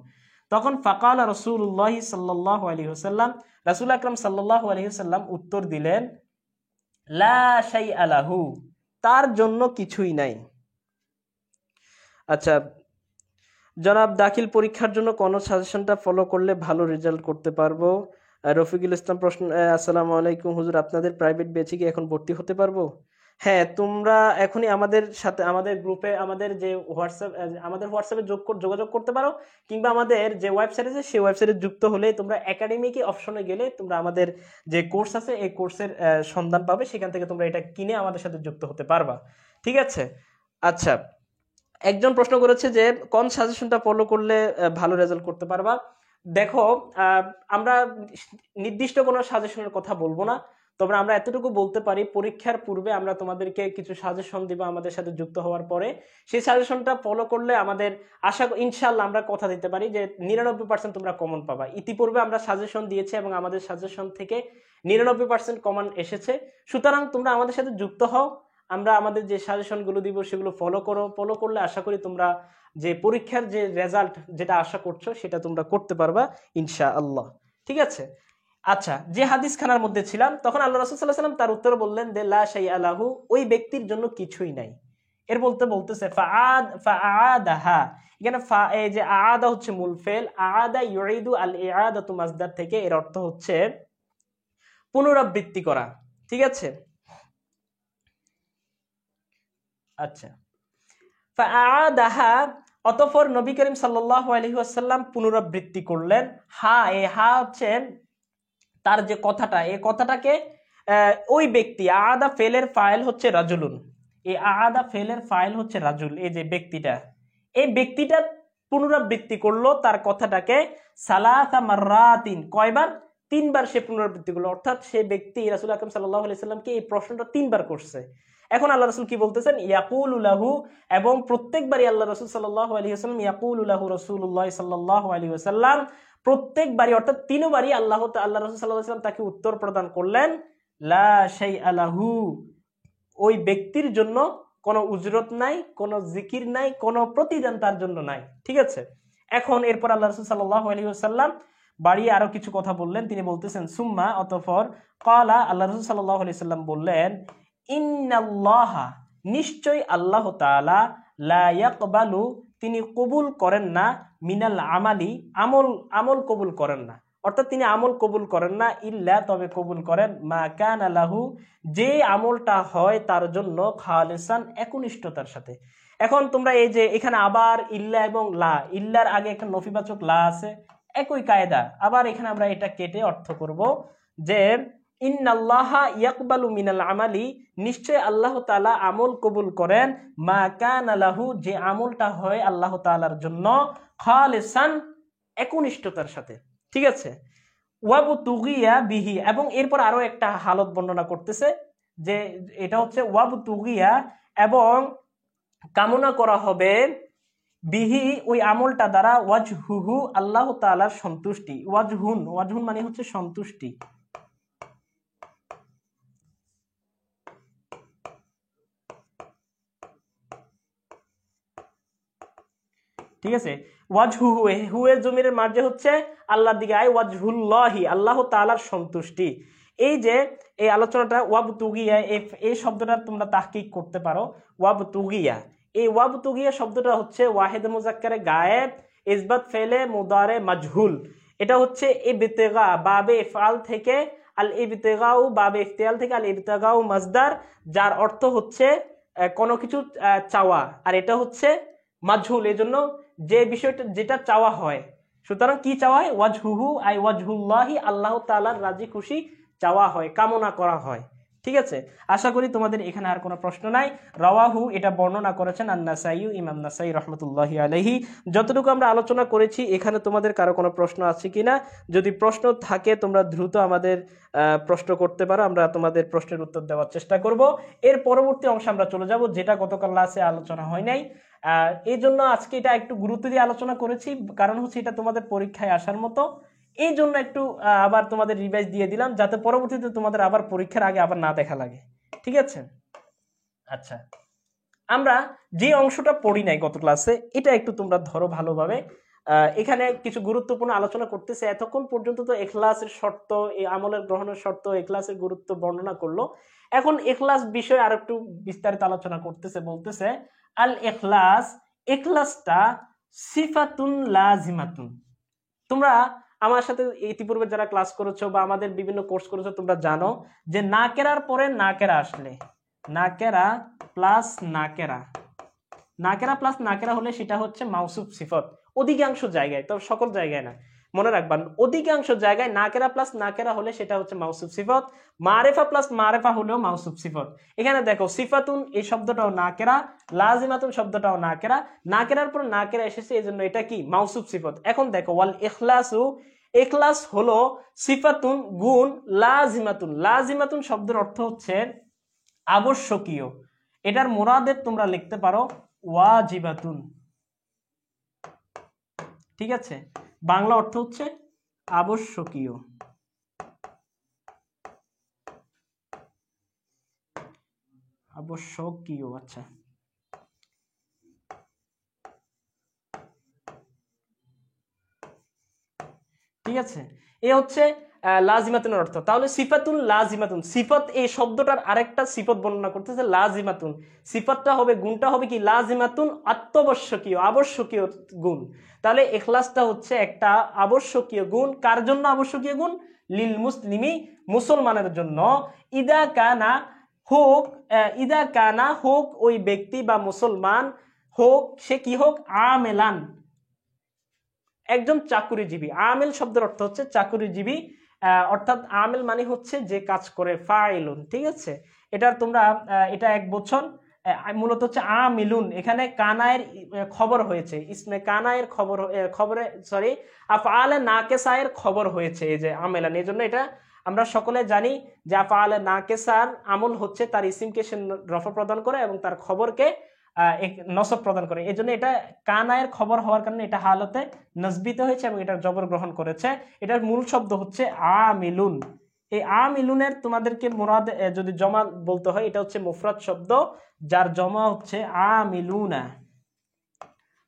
তখন ফাকালা রাসূলুল্লাহ সাল্লাল্লাহু আলাইহি ওয়াসাল্লাম, রাসূল আকরাম সাল্লাল্লাহু আলাইহি ওয়াসাল্লাম উত্তর দিলেন, লা শাইআ লাহু, তার জন্য কিছুই নাই। আচ্ছা জনাব, দাখিল পরীক্ষার জন্য কোন সাজেশনটা ফলো করলে ভালো রেজাল্ট করতে পারবো? রফিকুল ইসলাম প্রশ্ন, আসসালামু আলাইকুম হুজুর, আপনাদের প্রাইভেট ব্যাচে কি এখন ভর্তি হতে পারবো? হ্যাঁ, তোমরা এখনই আমাদের সাথে, আমাদের গ্রুপে, আমাদের যে হোয়াটসঅ্যাপে যোগাযোগ করতে পারো, কিংবা আমাদের যে ওয়েবসাইট আছে সেই ওয়েবসাইটে যুক্ত হলে তোমরা একাডেমিক অপশনে গেলে তোমরা আমাদের যে কোর্স আছে এই কোর্সের সন্ধান পাবে, সেখান থেকে তোমরা এটা কিনে আমাদের সাথে যুক্ত হতে পারবা। ঠিক আছে? আচ্ছা, একজন প্রশ্ন করেছে যে কোন সাজেশনটা ফলো করলে ভালো রেজাল্ট করতে পারবা। দেখো, আমরা নির্দিষ্ট কোনো সাজেশনের কথা বলবো না, তবে আমরা এতটুকু বলতে পারি, পরীক্ষার পূর্বে আমরা তোমাদেরকে কিছু সাজেশন দিব আমাদের সাথে যুক্ত হওয়ার পরে, সেই সাজেশনটা ফলো করলে আমাদের ইনশাল্লাহ আমরা কথা দিতে পারি যে 99% তোমরা কমন পাবা। ইতিপূর্বে আমরা সাজেশন দিয়েছি এবং আমাদের সাজেশন থেকে 99% কমন এসেছে। সুতরাং তোমরা আমাদের সাথে যুক্ত হও, আমরা আমাদের যে সাজেশনগুলো দিব সেগুলো ফলো করলে আশা করি তোমরা যে পরীক্ষার যে রেজাল্ট যেটা আশা করছো সেটা তোমরা করতে পারবা ইনশাআল্লাহ। ঠিক আছে? আচ্ছা, যে হাদিস খানার মধ্যে ছিলাম, তখন আল্লাহ রাসূল সাল্লাল্লাহু আলাইহি ওয়াসাল্লাম তার উত্তরে বললেন যে লা শাইআ লাহু, ওই ব্যক্তির জন্য কিছুই নাই। এর বলতেছে ফাআদাহা, এখানে এই যে আদা হচ্ছে মূল ফেল, আদা ইউইদু আল ইআদাতু মাসদার থেকে, এর অর্থ হচ্ছে পুনরাবৃত্তি করা। ঠিক আছে, আচ্ছা। ফাআদাহা, অতঃপর নবী করিম সাল্লাল্লাহু আলাইহি ওয়াসাল্লাম পুনরাবৃত্তি করলেন। হা হচ্ছে তার যে কথাটা, এই কথাটাকে ওই ব্যক্তি, আদা ফেলের ফাইল হচ্ছে রাজুলুন, এই আদা ফেলের ফাইল হচ্ছে রাজুল, এই যে ব্যক্তিটা, এই ব্যক্তিটা পুনরাবৃত্তি করলো তার কথাটাকে সালাসা মাররাতিন, কয়বার? তিনবার সে পুনরাবৃত্তি করলো, অর্থাৎ সে ব্যক্তি রাসূল আকরাম সাল্লাল্লাহু আলাইহি সাল্লামকে এই প্রশ্নটা তিনবার করছে। এখন আল্লাহ রাসূল কি বলতেছেন? ইয়াকুলু লাহু, এবং প্রত্যেকবারই আল্লাহ রাসূল সাল্লাল্লাহু আলাইহি ওয়াসাল্লাম, ইয়াকুলু লাহু রাসূলুল্লাহ সাল্লাল্লাহু আলাইহি ওয়াসাল্লাম, প্রত্যেকবারই অর্থাৎ তিনবারই আল্লাহ রাসূল সাল্লাল্লাহু আলাইহি ওয়াসাল্লাম তাকে উত্তর প্রদান করলেন, লা শাইআ লাহু, ওই ব্যক্তির জন্য কোনো উজরত নাই, কোনো জিকির নাই, কোনো প্রতিদান তার জন্য নাই। ঠিক আছে, এখন এরপর আল্লাহ রাসূল সাল্লাল্লাহু আলাইহি ওয়াসাল্লাম বাড়িয়ে আরো কিছু কথা বললেন। তিনি বলতেছেন সুম্মা, অতঃপর ক্বালা, আল্লাহ রাসূল সাল্লাল্লাহু আলাইহি ওয়াসাল্লাম বললেন, ইন্নাল্লাহা, নিশ্চয় আল্লাহ তাআলা, লা ইয়াকবালু, তিনি কবুল করেন না, মিনাল আমালি, আমল কবুল করেন না, অর্থাৎ তিনি আমল কবুল করেন না, ইল্লা, তবে কবুল করেন, মা কানা লাহু, যে আমলটা হয় তার জন্য, খালিসান, একনিষ্ঠতার সাথে। এখন তোমরা এই যে এখানে আবার ইল্লা এবং লা, ইল্লার আগে একটা নফিবাচক লা আছে, একই কায়দা, আবার এখানে আমরা এটা কেটে অর্থ করব যে ইন্নাল্লাহা ইয়াকবালু মিনাল আমালি, নিশ্চয় আল্লাহ তাআলা আমল কবুল করেন, মা কানা লাহু, যে আমলটা হয় আল্লাহ তাআলার জন্য, খালিসান, একনিষ্ঠতার সাথে। ঠিক আছে, ওয়াবতুগিয়া বিহি, এবং এরপর আরো একটা হালত বর্ণনা করতেছে যে এটা হচ্ছে ওয়াবতুগিয়া, এবং কামনা করা হবে, বিহি, ওই আমলটা দ্বারা, ওয়াজহুহু, আল্লাহ তাআলার সন্তুষ্টি, ওয়াজহুন মানে হচ্ছে সন্তুষ্টি। ঠিক আছে, ওয়াজহুহু, হুয়ের জমিরের মার্জে হচ্ছে আল্লাহর দিকে, আই ওয়াজহুল্লাহি, আল্লাহ তাআলার সন্তুষ্টি। এই যে এই আলোচনাটা ওয়াবতুগিয়া, এই শব্দটা তোমরা তাহকিক করতে পারো, ওয়াবতুগিয়া, এই ওয়াবতুগিয়া শব্দটা হচ্ছে ওয়াহিদ মুজাক্কারে গায়েব, ইসবাত ফেলে মুদারে মাজহুল, এটা হচ্ছে ইবতিগা, বাবে ইফআল থেকে, আল ইবতিগাউ, বাবে ইফতিআল থেকে, আল ইবতিগাউ মাজদার, যার অর্থ হচ্ছে কোনো কিছু চাওয়া, আর এটা হচ্ছে মাজহুল, এই জন্য যে বিষয়টা যেটা চাওয়া হয়, সুতরাং কি চাওয়া হয়? ওয়াজহুহু, আই ওয়াজহুল্লাহি, আল্লাহ তাআলার রাজি খুশি চাওয়া হয়, কামনা করা হয়। ঠিক আছে, আশা করি তোমাদের এখানে আর কোনো প্রশ্ন নাই। রাওয়াহু, এটা বর্ণনা করেছেন আন-নাসাই, ইমাম নাসাই রহমতুল্লাহি আলাইহি। যতটুকু আমরা আলোচনা করেছি, এখানে তোমাদের কারো কোনো প্রশ্ন আছে কিনা? যদি প্রশ্ন থাকে তোমরা দ্রুত আমাদের প্রশ্ন করতে পারো, আমরা তোমাদের প্রশ্নের উত্তর দেওয়ার চেষ্টা করব। এর পরবর্তী অংশে আমরা চলে যাব, যেটা গতকাল ক্লাসে আলোচনা হয় নাই, এই জন্য আজকে এটা একটু গুরুত্ব দিয়ে আলোচনা করেছি, কারণ হচ্ছে এটা তোমাদের পরীক্ষায় আসার মতো, এই জন্য একটু আবার তোমাদের রিভাইজ দিয়ে দিলাম, যাতে পরবর্তীতে তোমাদের আবার পরীক্ষার আগে আবার না দেখা লাগে। ঠিক আছে, আচ্ছা, আমরা যে অংশটা পড়ি নাই গত ক্লাসে, এটা একটু তোমরা ধরো ভালোভাবে। এখানে কিছু গুরুত্বপূর্ণ আলোচনা করতেছে। এতক্ষণ পর্যন্ত তো ইখলাসের শর্ত, এই আমলের গ্রহণের শর্ত, ইখলাসের গুরুত্ব বর্ণনা করলো। এখন ইখলাস বিষয়ে আর একটু বিস্তারিত আলোচনা করতেছে, বলতেছে আল ইখলাস, ইখলাসটা সিফাতুন লাজিমাতুন। তোমরা আমার সাথে ইতিপূর্বে যারা ক্লাস করেছো বা আমাদের বিভিন্ন কোর্স করেছো, তোমরা জানো যে নাকেরার পরে নাকেরা আসলে, নাকেরা প্লাস নাকেরা, নাকেরা প্লাস নাকেরা হলে সেটা হচ্ছে মাউসুফ সিফত, অধিকাংশ জায়গায়, তবে সকল জায়গায় না, মনে রাখবেন অধিকাংশ জায়গায় নাকেরা প্লাস নাকেরা হলে সেটা হচ্ছে মাউসুফ সিফত, মারেফা প্লাস মারেফা হলেও মাউসুফ সিফত। এখানে দেখো সিফাতুন এই শব্দটাও নাকেরা, লাজিমাতুন শব্দটাও নাকেরা, নাকেরার পর নাকেরা এসেছে, এই জন্য এটা কি মাউসুফ সিফত। এখন দেখো ওয়াল ইখলাসু, ইখলাস হলো সিফাতুন গুণ লাজিমাতুন, লাজিমাতুন শব্দের অর্থ হচ্ছে আবশ্যকীয়, এটার মুরাদের তোমরা লিখতে পারো ওয়াজিবাতুন। ঠিক আছে, বাংলা অর্থ হচ্ছে আবশ্যকীয়, আবশ্যকীয়। আচ্ছা, ঠিক আছে, এ হচ্ছে লাজিমাতুনের অর্থ। তাহলে সিফাতুন লাজিমাতুন, সিফত এই শব্দটার আরেকটা সিফত বর্ণনা করতেছে লাজিমাতুন। সিফতটা হবে, গুণটা হবে কি লাজিমাতুন, অত্যাবশ্যকীয়, আবশ্যকীয় গুণ। তাহলে ইখলাসটা হচ্ছে একটা আবশ্যকীয় গুণ। কার জন্য আবশ্যকীয় গুণ? লিল মুসলিমি, মুসলমানের জন্য। ইদা কানা, হোক, ইদা কানা হোক ওই ব্যক্তি বা মুসলমান, হোক সে কি হোক, আমেলান একজন চাকুরিজীবী। আমেল শব্দের অর্থ হচ্ছে চাকুরিজীবী, অর্থাৎ আমেল মানে হচ্ছে যে কাজ করে, ফাইলুন। ঠিক আছে, এটা তোমরা এটা এক বছর মূলত হচ্ছে আমিলুন। এখানে কানায়ের খবর হয়েছে, ইসমে কানায়ের খবরে সরি আফআলে নাকেসায়ের খবর হয়েছে এই যে আমেলান। এই জন্য এটা আমরা সকলে জানি যে আফআলে নাকেসার আমল হচ্ছে তার ইসিমকে সে রফা প্রদান করে এবং তার খবরকে নসব প্রদান করে। এই জন্য এটা কানায়ের খবর হওয়ার কারণে এটা হালতে নসবিত হয়েছে এবং এটার জবর গ্রহণ করেছে। এটার মূল শব্দ হচ্ছে আমিলুন। এই আমিলুনের তোমাদেরকে মুরাদ যদি জমা বলতে হয়, এটা হচ্ছে মুফরাদ শব্দ যার জমা হচ্ছে আমিলুনা,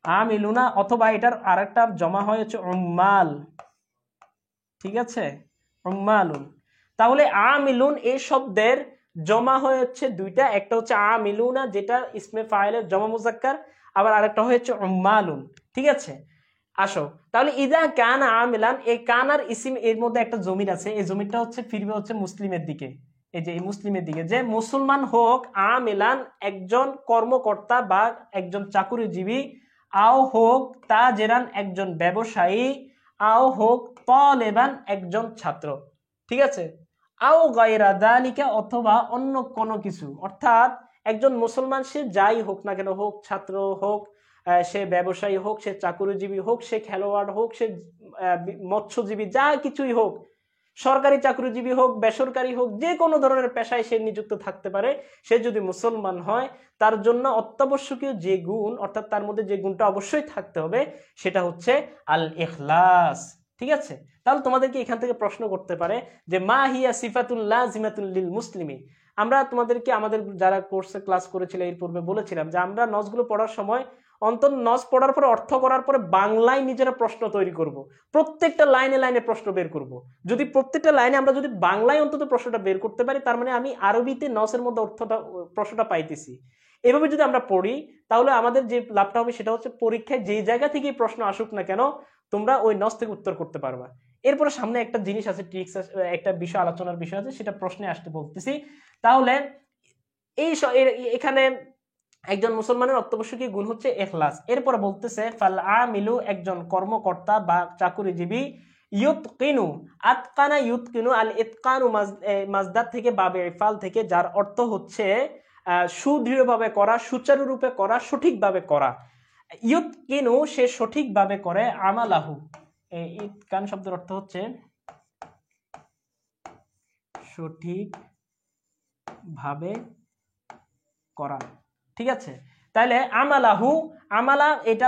আমিলুনা, অথবা এটার আরেকটা জমা হয় হচ্ছে উম্মাল। ঠিক আছে, উম্মালুন। তাহলে আমিলুন এই শব্দের জমা হচ্ছে দুইটা, একটা হচ্ছে আমিলুনা যেটা ইসমে ফাইলের জমা মুজাক্কার, আবার আরেকটা হচ্ছে উম্মালুন। ঠিক আছে, আসো তাহলে ইদা কানা আমিলান, এই কানার ইসিম এর মধ্যে একটা জমির আছে, এই জমিরটা হচ্ছে ফিরবে হচ্ছে মুসলিমের দিকে। এই যে এই মুসলিমের দিকে, যে মুসলমান হোক আমিলান একজন কর্মকর্তা বা একজন চাকুরিজীবী, আও হোক তাজেরান একজন ব্যবসায়ী, আও হোক তালেবান একজন ছাত্র। ঠিক আছে, আও গায়রা যালিকা অথবা অন্য কোনো কিছু, অর্থাৎ একজন মুসলমান সে যাই হোক না কেন, হোক ছাত্র হোক, সে ব্যবসায়ী হোক, সে চাকুরিজীবী হোক, সে খেলোয়াড় হোক, সে মৎস্যজীবী, যা কিছুই হোক, সরকারি চাকরিজীবী হোক, বেসরকারি হোক, যে কোনো ধরনের পেশায় সে নিযুক্ত থাকতে পারে, সে যদি মুসলমান হয় তার জন্য অত্যাবশ্যকীয় যে গুণ, অর্থাৎ তার মধ্যে যে গুণটা অবশ্যই থাকতে হবে সেটা হচ্ছে আল ইখলাস। ঠিক আছে, তাহলে তোমাদেরকে এখান থেকে প্রশ্ন করতে পারে যে মা হিয়া সিফাতুল লাজিমাতুল লিল মুসলিমি। আমরা তোমাদেরকে আমাদের যারা কোর্সে ক্লাস করেছিল এর পূর্বে বলেছিলাম যে আমরা নজগুলো পড়ার সময় অন্তত নজ পড়ার পরে অর্থ করার পরে বাংলায় নিজেরা প্রশ্ন তৈরি করব, প্রত্যেকটা লাইনে লাইনে প্রশ্ন বের করব। যদি প্রত্যেকটা লাইনে আমরা যদি বাংলায় অন্তত প্রশ্নটা বের করতে পারি, তার মানে আমি আরবিতে নজের মধ্যে প্রশ্নটা পাইতেছি। এভাবে যদি আমরা পড়ি তাহলে আমাদের যে লাভটা হবে সেটা হচ্ছে পরীক্ষায় যেই জায়গা থেকে প্রশ্ন আসুক না কেন তোমরা ওই নজ থেকে উত্তর করতে পারবা। এরপরে সামনে একটা জিনিস আছে, ট্রিক্স, একটা বিষয় আলোচনার বিষয় আছে, সেটা প্রশ্নে আসতে বলতেছি। তাহলে এই এখানে একজন মুসলমানের অত্যাবশ্যকীয় গুণ হচ্ছে ইখলাস। এরপরে বলতেছে ফাল আমিলু একজন কর্মকর্তা বা চাকুরিজীবী, ইউতকিনু, আতকানা ইউতকিনু, আল ইতকানু মাজদার থেকে বাবে ইফাল থেকে, যার অর্থ হচ্ছে সুদৃঢ়ভাবে করা, সুচারুরূপে করা, সঠিকভাবে করা। ইউতকিনু সে সঠিকভাবে করে, আমালাহু, এই ইতকান শব্দের অর্থ হচ্ছে সঠিকভাবে করা। ঠিক আছে, তাহলে আমালাহু, আমালা এটা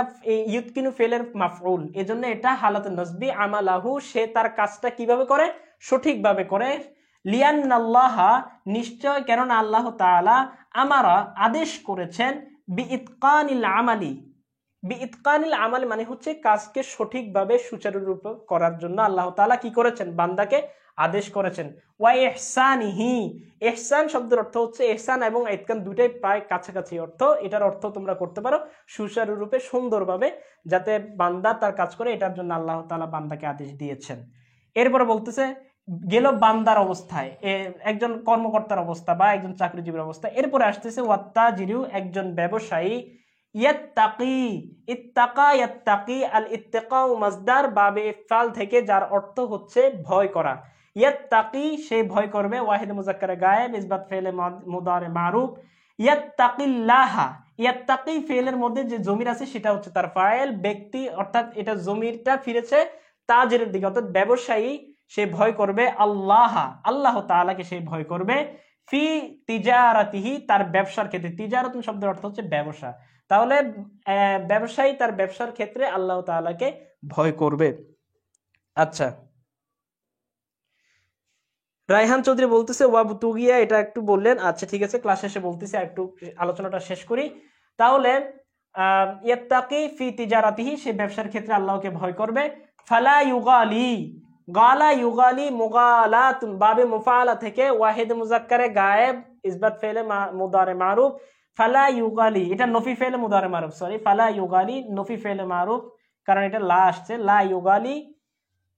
ইউতকিনু ফেলের মাফউল, এজন্য এটা হালাতুন নসবি। আমালাহু সে তার কাজটা কিভাবে করে, সঠিকভাবে করে। লিয়ান্নাল্লাহা নিশ্চয়, কেননা আল্লাহ তাআলা আমারা আদেশ করেছেন, বিইতকানিল আমালি, বিইতকানিল আমাল মানে হচ্ছে কাজকে সঠিকভাবে সুচারুরূপে করার জন্য আল্লাহ তাআলা কি করেছেন, বান্দাকে আদেশ করেছেন। ওয়া ইহসানিহি, ইহসান শব্দের অর্থ হচ্ছে, ইহসান এবং ইতকান দুটাই প্রায় কাছাকাছি অর্থ। এটার অর্থ তোমরা করতে পারো সুচারুরূপে, সুন্দরভাবে যাতে বান্দা তার কাজ করে, এটার জন্য আল্লাহ তাআলা বান্দাকে আদেশ দিয়েছেন। এরপরে বলতেছে গেল বান্দার অবস্থায়, একজন কর্মকর্তার অবস্থা বা একজন চাকরিজীবীর অবস্থা। এরপরে আসতেছে ওয়াত্তাজিরু একজন ব্যবসায়ী, ইয়াত্তাকি, ইত্তাকা ইয়াত্তাকি, আল ইত্তিকাউ মাজদার বাবে ইফআল থেকে, যার অর্থ হচ্ছে ভয় করা। ইয়াত্তাকি সে ভয় করবে, ওয়াহিদ মুজাক্কারে গায়েব, ইসবাত ফেলে মুদারে মারুফ। ইয়াত্তাকিল্লাহা, ইয়াত্তাকি ফেলের মধ্যে যে জমির আছে সেটা হচ্ছে তার ফাইল, ব্যক্তি, অর্থাৎ এটা জমিরটা ফিরেছে তাজিরের দিকে, অর্থাৎ ব্যবসায়ী সে ভয় করবে আল্লাহ, আল্লাহ তাআলাকে সে ভয় করবে। ফি তিজারাতিহি তার ব্যবসার ক্ষেত্রে, তিজারাতুন শব্দের অর্থ হচ্ছে ব্যবসা। তাহলে ব্যবসায়ী তার ব্যবসার ক্ষেত্রে আল্লাহ তাআলাকে ভয় করবে। আচ্ছা, রায়হান চৌধুরী বলতেছে ওয়াবতুগিয়া, এটা একটু বললেন। আচ্ছা ঠিক আছে, ক্লাস শেষে বলতেছি, একটু আলোচনাটা শেষ করি। তাহলে ইয়াত্তাকি ফি তিজারাতিহি সে ব্যবসার ক্ষেত্রে আল্লাহকে ভয় করবে। ফালা ইউগালি গালা ইউগালি মুগালাতুন বাবে মুফাআলা থেকে ওয়াহিদ মুজাক্কারে গায়েব ইসবাত ফেলে মুদারে মারুফ ফালা ইউগালি, এটা নফি ফেলে মুদারে মারুফ, সরি ফালা ইউগালি নফি ফেলে মারুফ, কারণ এটা লা আসছে। লা ইউগালি,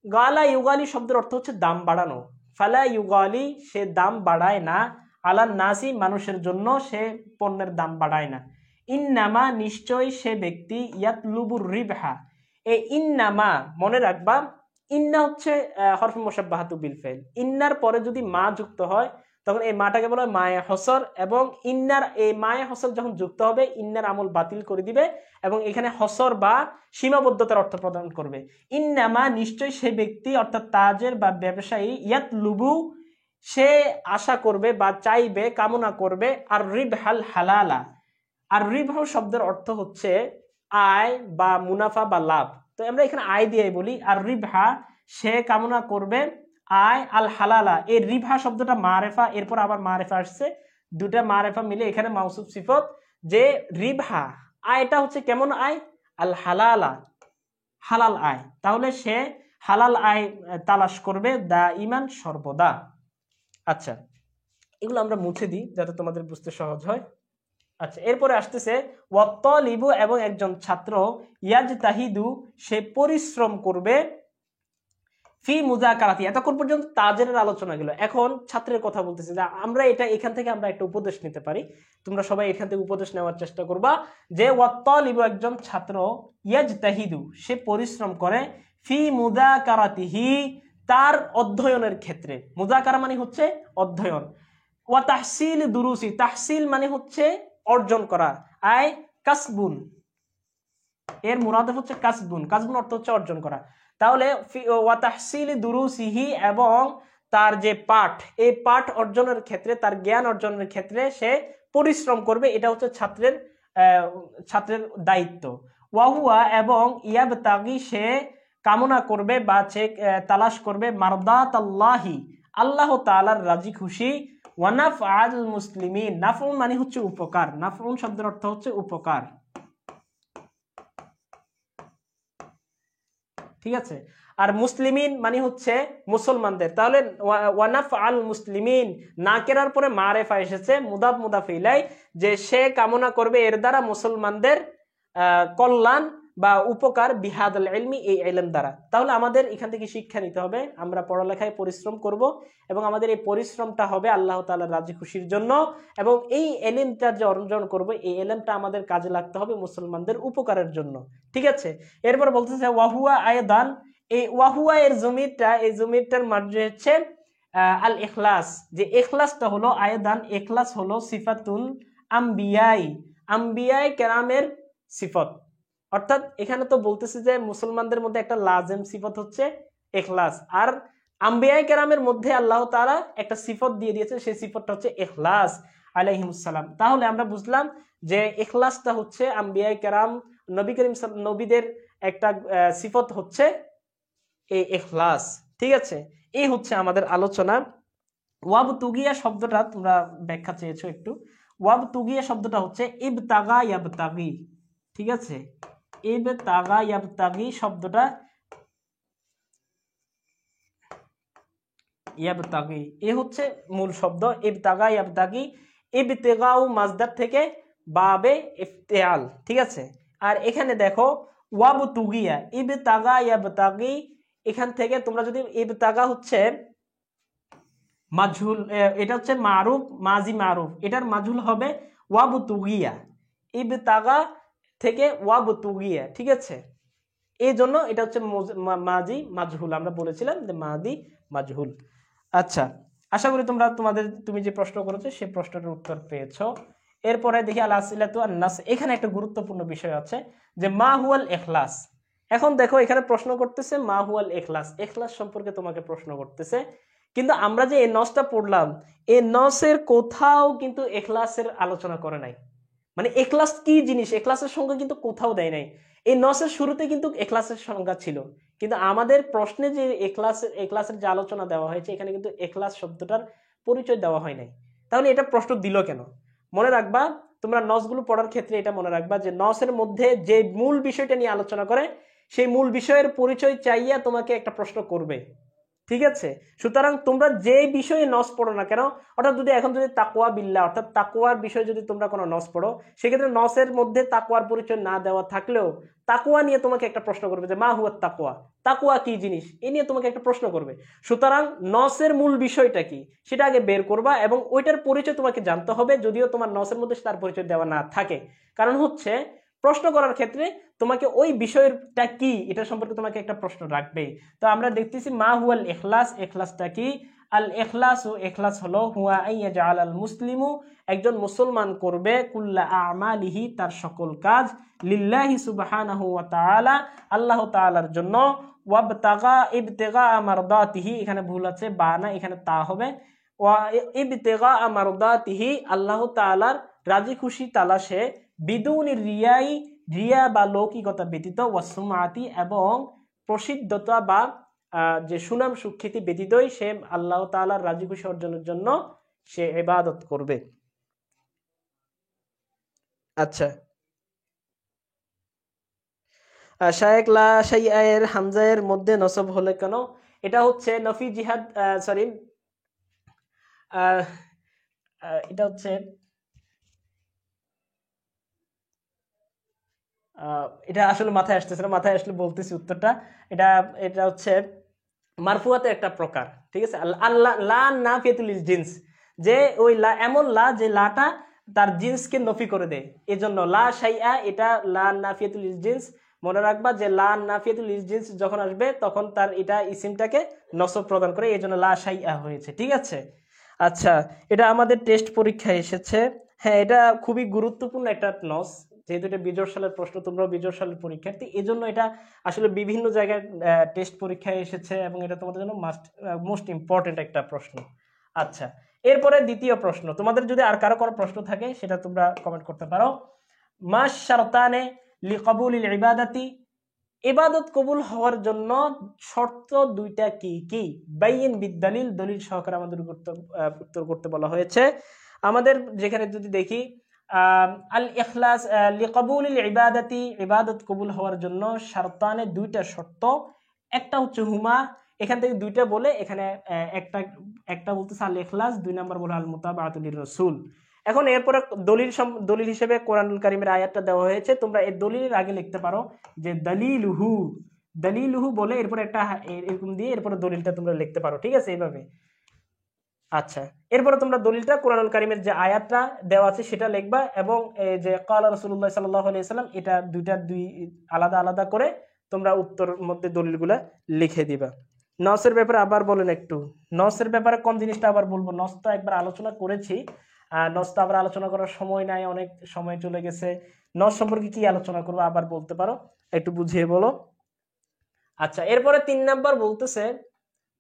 গালা ইউগালি শব্দের অর্থ হচ্ছে দাম বাড়ানো। ফালা ইউগালি, সে দাম বাড়ায় না, আলান নাসি, মানুষের জন্য সে পণ্যের দাম বাড়ায় না। ইন্নামা, নিশ্চয় সে ব্যক্তি, ইয়াতলুবুর রিবহা, এই ইন্নামা মনে রাখবা, ইন্না হচ্ছে হরফে মুশাব্বাহাতু বিল ফাইল। ইন্নার পরে যদি মা যুক্ত হয় তখন এই মাটাকে বলা হয় মায়ে হসর, এবং ইন্নার এই মায়ে হসর যখন যুক্ত হবে ইন্নার আমল বাতিল করে দিবে এবং এখানে হসর বা সীমাবদ্ধতার অর্থ প্রদান করবে। ইন্নামা, নিশ্চয় সে ব্যক্তি অর্থাৎ তাজের বা ব্যবসায়ী, ইয়াতলুবু, সে আশা করবে বা চাইবে, কামনা করবে, আর রিবহাল হালালা। আর রিবহ শব্দের অর্থ হচ্ছে আয় বা মুনাফা বা লাভ, তো আমরা এখানে আয় দিয়ে বলি। আর রিবহা, সে কামনা করবে আয়, আল হালালা, এই রিবহা শব্দটা মারেফা, এরপর আবার মারেফা আসছে, দুটা মারেফা মিলে এখানে মাউসুফ সিফত, যে রিবহা আয়টা হচ্ছে কেমন আয়, আল হালালা, হালাল আয়, তাহলে সে হালাল আয় তালাশ করবে দা ইমান, সর্বদা। আচ্ছা, এগুলো আমরা মুছে দিই যাতে তোমাদের বুঝতে সহজ হয়। আচ্ছা, এরপরে আসতেছে ওয়াত্তালিবু, এবং একজন ছাত্র, ইয়াজতাহিদু, সে পরিশ্রম করবে, ফি মুযাকারাতি, এতক্ষণ পর্যন্ত তাজেরের আলোচনা গেল, এখন ছাত্রের কথা বলতেছে যে আমরা এটা এখান থেকে আমরা একটা উপদেশ নিতে পারি, তোমরা সবাই এখান থেকে উপদেশ নেওয়ার চেষ্টা করবা যে ওয়াত্তালিবু, একজন ছাত্র, ইয়াজতাহিদু, সে পরিশ্রম করে, ফি মুযাকারাতিহি, তার অধ্যয়নের ক্ষেত্রে। মুযাকারা মানে হচ্ছে অধ্যয়ন। ওয়া তাহসিল দুরুসি, তাহসিল মানে হচ্ছে অর্জন করা, আয় কাসবুন, এর মুরাদ হচ্ছে কাসবুন, কাসবুন অর্থ হচ্ছে অর্জন করা। তাহলে ওয়া তাহসিল দুরুসিহি, এবং তার যে পাঠ, এই পাঠ অর্জনের ক্ষেত্রে, তার জ্ঞান অর্জনের ক্ষেত্রে সে পরিশ্রম করবে, এটা হচ্ছে ছাত্রের দায়িত্ব। ওয়াহুয়া, এবং ইয়াবতাগি, সে কামনা করবে বা সে তালাশ করবে, মারদাত আল্লাহি, আল্লাহ তাআলার রাজি খুশি, ওয়ানাফআল মুসলিমিন, নাফউন মানে হচ্ছে উপকার, নাফউন শব্দের অর্থ হচ্ছে উপকার, ঠিক আছে। আর মুসলিমিন মানে হচ্ছে মুসলমানদের, তাহলে ওয়ানাফআল মুসলিমিন, নাকেরার পরে মারেফা এসেছে, মুদাফ মুদাফ ইলাই, যে সে কামনা করবে এর দ্বারা মুসলমানদের কল্যাণ বা উপকার, বিহাদাল ইলমি, এই ইলম দ্বারা। তাহলে আমাদের এখান থেকে শিক্ষা নিতে হবে, আমরা পড়ালেখায় পরিশ্রম করব এবং আমাদের এই পরিশ্রমটা হবে আল্লাহ তাআলার রাজি খুশির জন্য, এবং এই ইলমটা যে অর্জন করব, এই ইলমটা আমাদের কাজে লাগতে হবে মুসলমানদের উপকারের জন্য, ঠিক আছে। এরপর বলতেছে ওয়াহুয়া আয়দান, এই ওয়াহুয়া এর জমিরটা, এই জমিরটার মার্জি হচ্ছে আল ইখলাস, যে ইখলাসটা হলো আয়দান, ইখলাস হলো সিফাতুল আম্বিয়াই, আম্বিয়ায়ে কেরামের সিফত, অর্থাৎ এখানে তো বলতেছে যে মুসলমানদের মধ্যে একটা লাজেম সিফত হচ্ছে ইখলাস, আর আম্বিয়ায়ে কেরামের মধ্যে আল্লাহ তাআলা একটা সিফত দিয়ে দিয়েছে, সেই সিফতটা হচ্ছে ইখলাস আলাইহিমুস সালাম। তাহলে আমরা বুঝলাম যে ইখলাসটা হচ্ছে আম্বিয়ায়ে কেরাম, নবী করিম নবীদের একটা সিফত হচ্ছে এই ইখলাস, ঠিক আছে। এই হচ্ছে আমাদের আলোচনা। ওয়াব তুগিয়া শব্দটা তোমরা ব্যাখ্যা চেয়েছো একটু, ওয়াব তুগিয়া শব্দটা হচ্ছে ইবতাগা ইয়াবতাগি, ঠিক আছে। ইবতাগা ইয়াবতাগি শব্দটা, ইয়াবতাগি এ হচ্ছে মূল শব্দ, ইবতাগা ইয়াবতাগি, ইবতিগাউ মাজদার থেকে বাবে ইফতিআল, ঠিক আছে। আর এখানে দেখো ওয়াব তুগিয়া, ইবতাগা ইয়াবতাগি, এখান থেকে তোমরা যদি ইবতাগা হচ্ছে মাজহুল, এটা হচ্ছে মারুফ, মাজি মারুফ, এটার মাজহুল হবে ওয়াব তুগিয়া, ইবতাগা থেকে ওয়াব তুগিয়া, ঠিক আছে। এই জন্য এটা হচ্ছে মাজি মাজহুল, আমরা বলেছিলাম যে মাদি মাজহুল। আচ্ছা, আশা করি তুমি যে প্রশ্ন করেছো সেই প্রশ্নটার উত্তর পেয়েছো। এরপরে দেখি আল আসিলাতু আন নাস, এখানে একটা গুরুত্বপূর্ণ বিষয় আছে যে মা হুয়াল ইখলাস। এখন দেখো এখানে প্রশ্ন করতেছে মা হুয়াল ইখলাস, ইখলাস সম্পর্কে তোমাকে প্রশ্ন করতেছে, কিন্তু আমরা যে এই নসটা পড়লাম, এই নসের কোথাও কিন্তু ইখলাসের আলোচনা করে নাই, মানে ইখলাস কি জিনিস ইখলাসের সংজ্ঞা কিন্তু কোথাও দেয় নাই। এই নসের শুরুতে কিন্তু ইখলাসের সংজ্ঞা ছিল, কিন্তু আমাদের প্রশ্নে যে ইখলাসের যে আলোচনা দেওয়া হয়েছে এখানে কিন্তু ইখলাস শব্দটার পরিচয় দেওয়া হয় নাই। তাহলে এটা প্রশ্ন দিল কেন? মনে রাখবা, তোমরা নসগুলো পড়ার ক্ষেত্রে এটা মনে রাখবা যে নসের মধ্যে যে মূল বিষয়টা নিয়ে আলোচনা করে সেই মূল বিষয়ের পরিচয় চাইয়া তোমাকে একটা প্রশ্ন করবে, ঠিক আছে, সুতরাং তোমরা যে বিষয়ে নস পড়ো না কেন, অর্থাৎ যদি এখন যদি তাকওয়া বিল্লাহ অর্থাৎ তাকওয়ার বিষয়ে যদি তোমরা কোনো নস পড়ো, সেক্ষেত্রে নসের মধ্যে তাকওয়ার পরিচয় না দেওয়া থাকলেও তাকওয়া নিয়ে তোমাকে একটা প্রশ্ন করবে যে মা হুয়া তাকওয়া, তাকওয়া কি জিনিস, এ নিয়ে তোমাকে একটা প্রশ্ন করবে। সুতরাং নসের মূল বিষয়টা কি সেটা আগে বের করবা এবং ওইটার পরিচয় তোমাকে জানতে হবে, যদিও তোমার নসের মধ্যে তার পরিচয় দেওয়া না থাকে। কারণ হচ্ছে প্রশ্ন করার ক্ষেত্রে তোমাকে ওই বিষয়টা কি এটা সম্পর্কে তোমাকে একটা প্রশ্ন রাখবে। তো আমরা দেখতেছি মা হুয়াল ইখলাস, ইখলাসটা কি? আল ইখলাসু, ইখলাস হলো হুয়া আইয়াজআল আল মুসলিমু, একজন মুসলমান করবে কুল্লা আমালিহি, তার সকল কাজ, লিল্লাহি সুবহানাহু ওয়া তাআলা, আল্লাহ তাআলার জন্য, ওয়াবতাগা ইবতিগা মারদাতিহি, এখানে ভুল আছে বা না, এখানে তা হবে, ওয়া ইবতিগা মারদাতিহি, আল্লাহ তাআলার রাজি খুশি তালাশে, বিদুনি রিয়াই, রিয়া বা লৌকিকতা ব্যতীত, ওয়াসুমাতি, এবং প্রসিদ্ধতা বা যে সুনাম সুখ্যাতি ব্যতীতই সে আল্লাহ তাআলার রাজি খুশি অর্জনের জন্য সে ইবাদত করবে। আচ্ছা, শায়েক লা শাইআ এর হামজা এর মধ্যে নসব হলে কেন? এটা হচ্ছে নফি জিহাদ, সরি, এটা হচ্ছে এটা আসলে মাথায় আসতেছে না, মাথায় আসলে বলতেছি উত্তরটা। এটা এটা হচ্ছে মারফুয়াতে একটা প্রকার, ঠিক আছে। আল্লাহ লা নাফিয়াতুল জিন্স, যে ওই লা এমন লা যে লাটা তার জিন্সকে নফি করে দেয়, এজন্য লা শাইআ এটা লা নাফিয়াতুল জিন্স। মনে রাখবা যে লা নাফিয়াতুল জিন্স যখন আসবে তখন তার এটা ইসিমটাকে নসব প্রদান করে, এই জন্য লা শাইআ হয়েছে, ঠিক আছে। আচ্ছা, এটা আমাদের টেস্ট পরীক্ষায় এসেছে। হ্যাঁ, এটা খুবই গুরুত্বপূর্ণ একটা নস, যেহেতু এটা বিজয় সালের প্রশ্ন, তোমরাও বিজয় সালের পরীক্ষার্থী, এজন্য এটা আসলে বিভিন্ন জায়গায় টেস্ট পরীক্ষায় এসেছে এবং এটা তোমাদের জন্য মোস্ট ইম্পর্টেন্ট একটা প্রশ্ন। আচ্ছা, এরপরে দ্বিতীয় প্রশ্ন, তোমাদের যদি আর কারো কোনো প্রশ্ন থাকে সেটা তোমরা কমেন্ট করতে পারো। মা শারতানে লিকাবুলিল ইবাদাতি, ইবাদত কবুল হওয়ার জন্য শর্ত দুইটা কি কি? বাইয়িন বিদ্দালিল, দলিল সহকারে আমাদের উত্তর করতে বলা হয়েছে। আমাদের যেখানে যদি দেখি আল ইখলাস লিকাবুলিল ইবাদাতি, ইবাদত কবুল হওয়ার জন্য শারতানে দুইটা শর্ত, একটা হচ্ছে হুমা, এখান থেকে দুইটা বলে এখানে একটা একটা বলতেছে আল ইখলাস, দুই নাম্বার বলে আল মুতাবাআতুল রাসূল। এখন এরপরে দলিল হিসেবে কোরআনুল কারীমের আয়াতটা দেওয়া হয়েছে, তোমরা এই দলিলের আগে লিখতে পারো যে দলিলুহু, দলিলুহু বলে এরপরে একটা এরকম দিয়ে এরপরে দলিলটা তোমরা লিখতে পারো, ঠিক আছে, এইভাবে। আচ্ছা, এরপরে তোমরা দলিলটা কোরআনুল কারীমের যে আয়াতটা দেওয়া আছে সেটা লিখবা এবং এই যে ক্বালা রাসূলুল্লাহ সাল্লাল্লাহু আলাইহি ওয়াসাল্লাম, এটা দুই আলাদা আলাদা করে তোমরা উত্তর মধ্যে দলিলগুলা লিখে দিবা। নসের ব্যাপারে আবার বলেন একটু, নসের ব্যাপারে কোন জিনিসটা আবার বলবো? নস তো একবার আলোচনা করেছি, নস তো আবার আলোচনা করার সময় নাই, অনেক সময় চলে গেছে। নস সম্পর্কে কি আলোচনা করবো আবার বলতে পারো, একটু বুঝিয়ে বলো। আচ্ছা, এরপরে 3 নাম্বার বলতেছে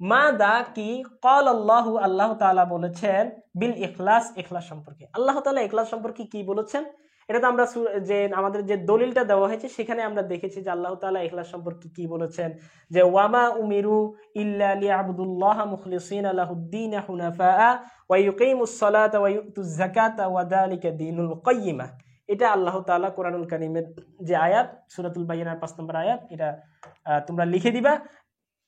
মা দা কি, ক্বাল আল্লাহু, আল্লাহ তাআলা বলেছেন, বিল ইখলাস, ইখলাস সম্পর্কে। আল্লাহ তাআলা ইখলাস সম্পর্কে কি বলেছেন? এটা তো আমরা যে আমাদের যে দলিলটা দেওয়া হয়েছে সেখানে আমরা দেখেছি যে আল্লাহ তাআলা ইখলাস সম্পর্কে কি বলেছেন, যে ওয়ামা উমিরু ইল্লা লিয়াবুদুল্লাহা মুখলিসিনা লাহুদ্দীন হুনাফা ওয়া ইউকিমুস সালাতা ওয়া ইউতুজ যাকাতা ওয়া যালিকা দীনুল কাইয়্যিমা। এটা আল্লাহ তাআলা কোরআনুল কারীমের যে আয়াত, সূরাতুল বাইয়িনার 5 নম্বর আয়াত, এটা তোমরা লিখে দিবা।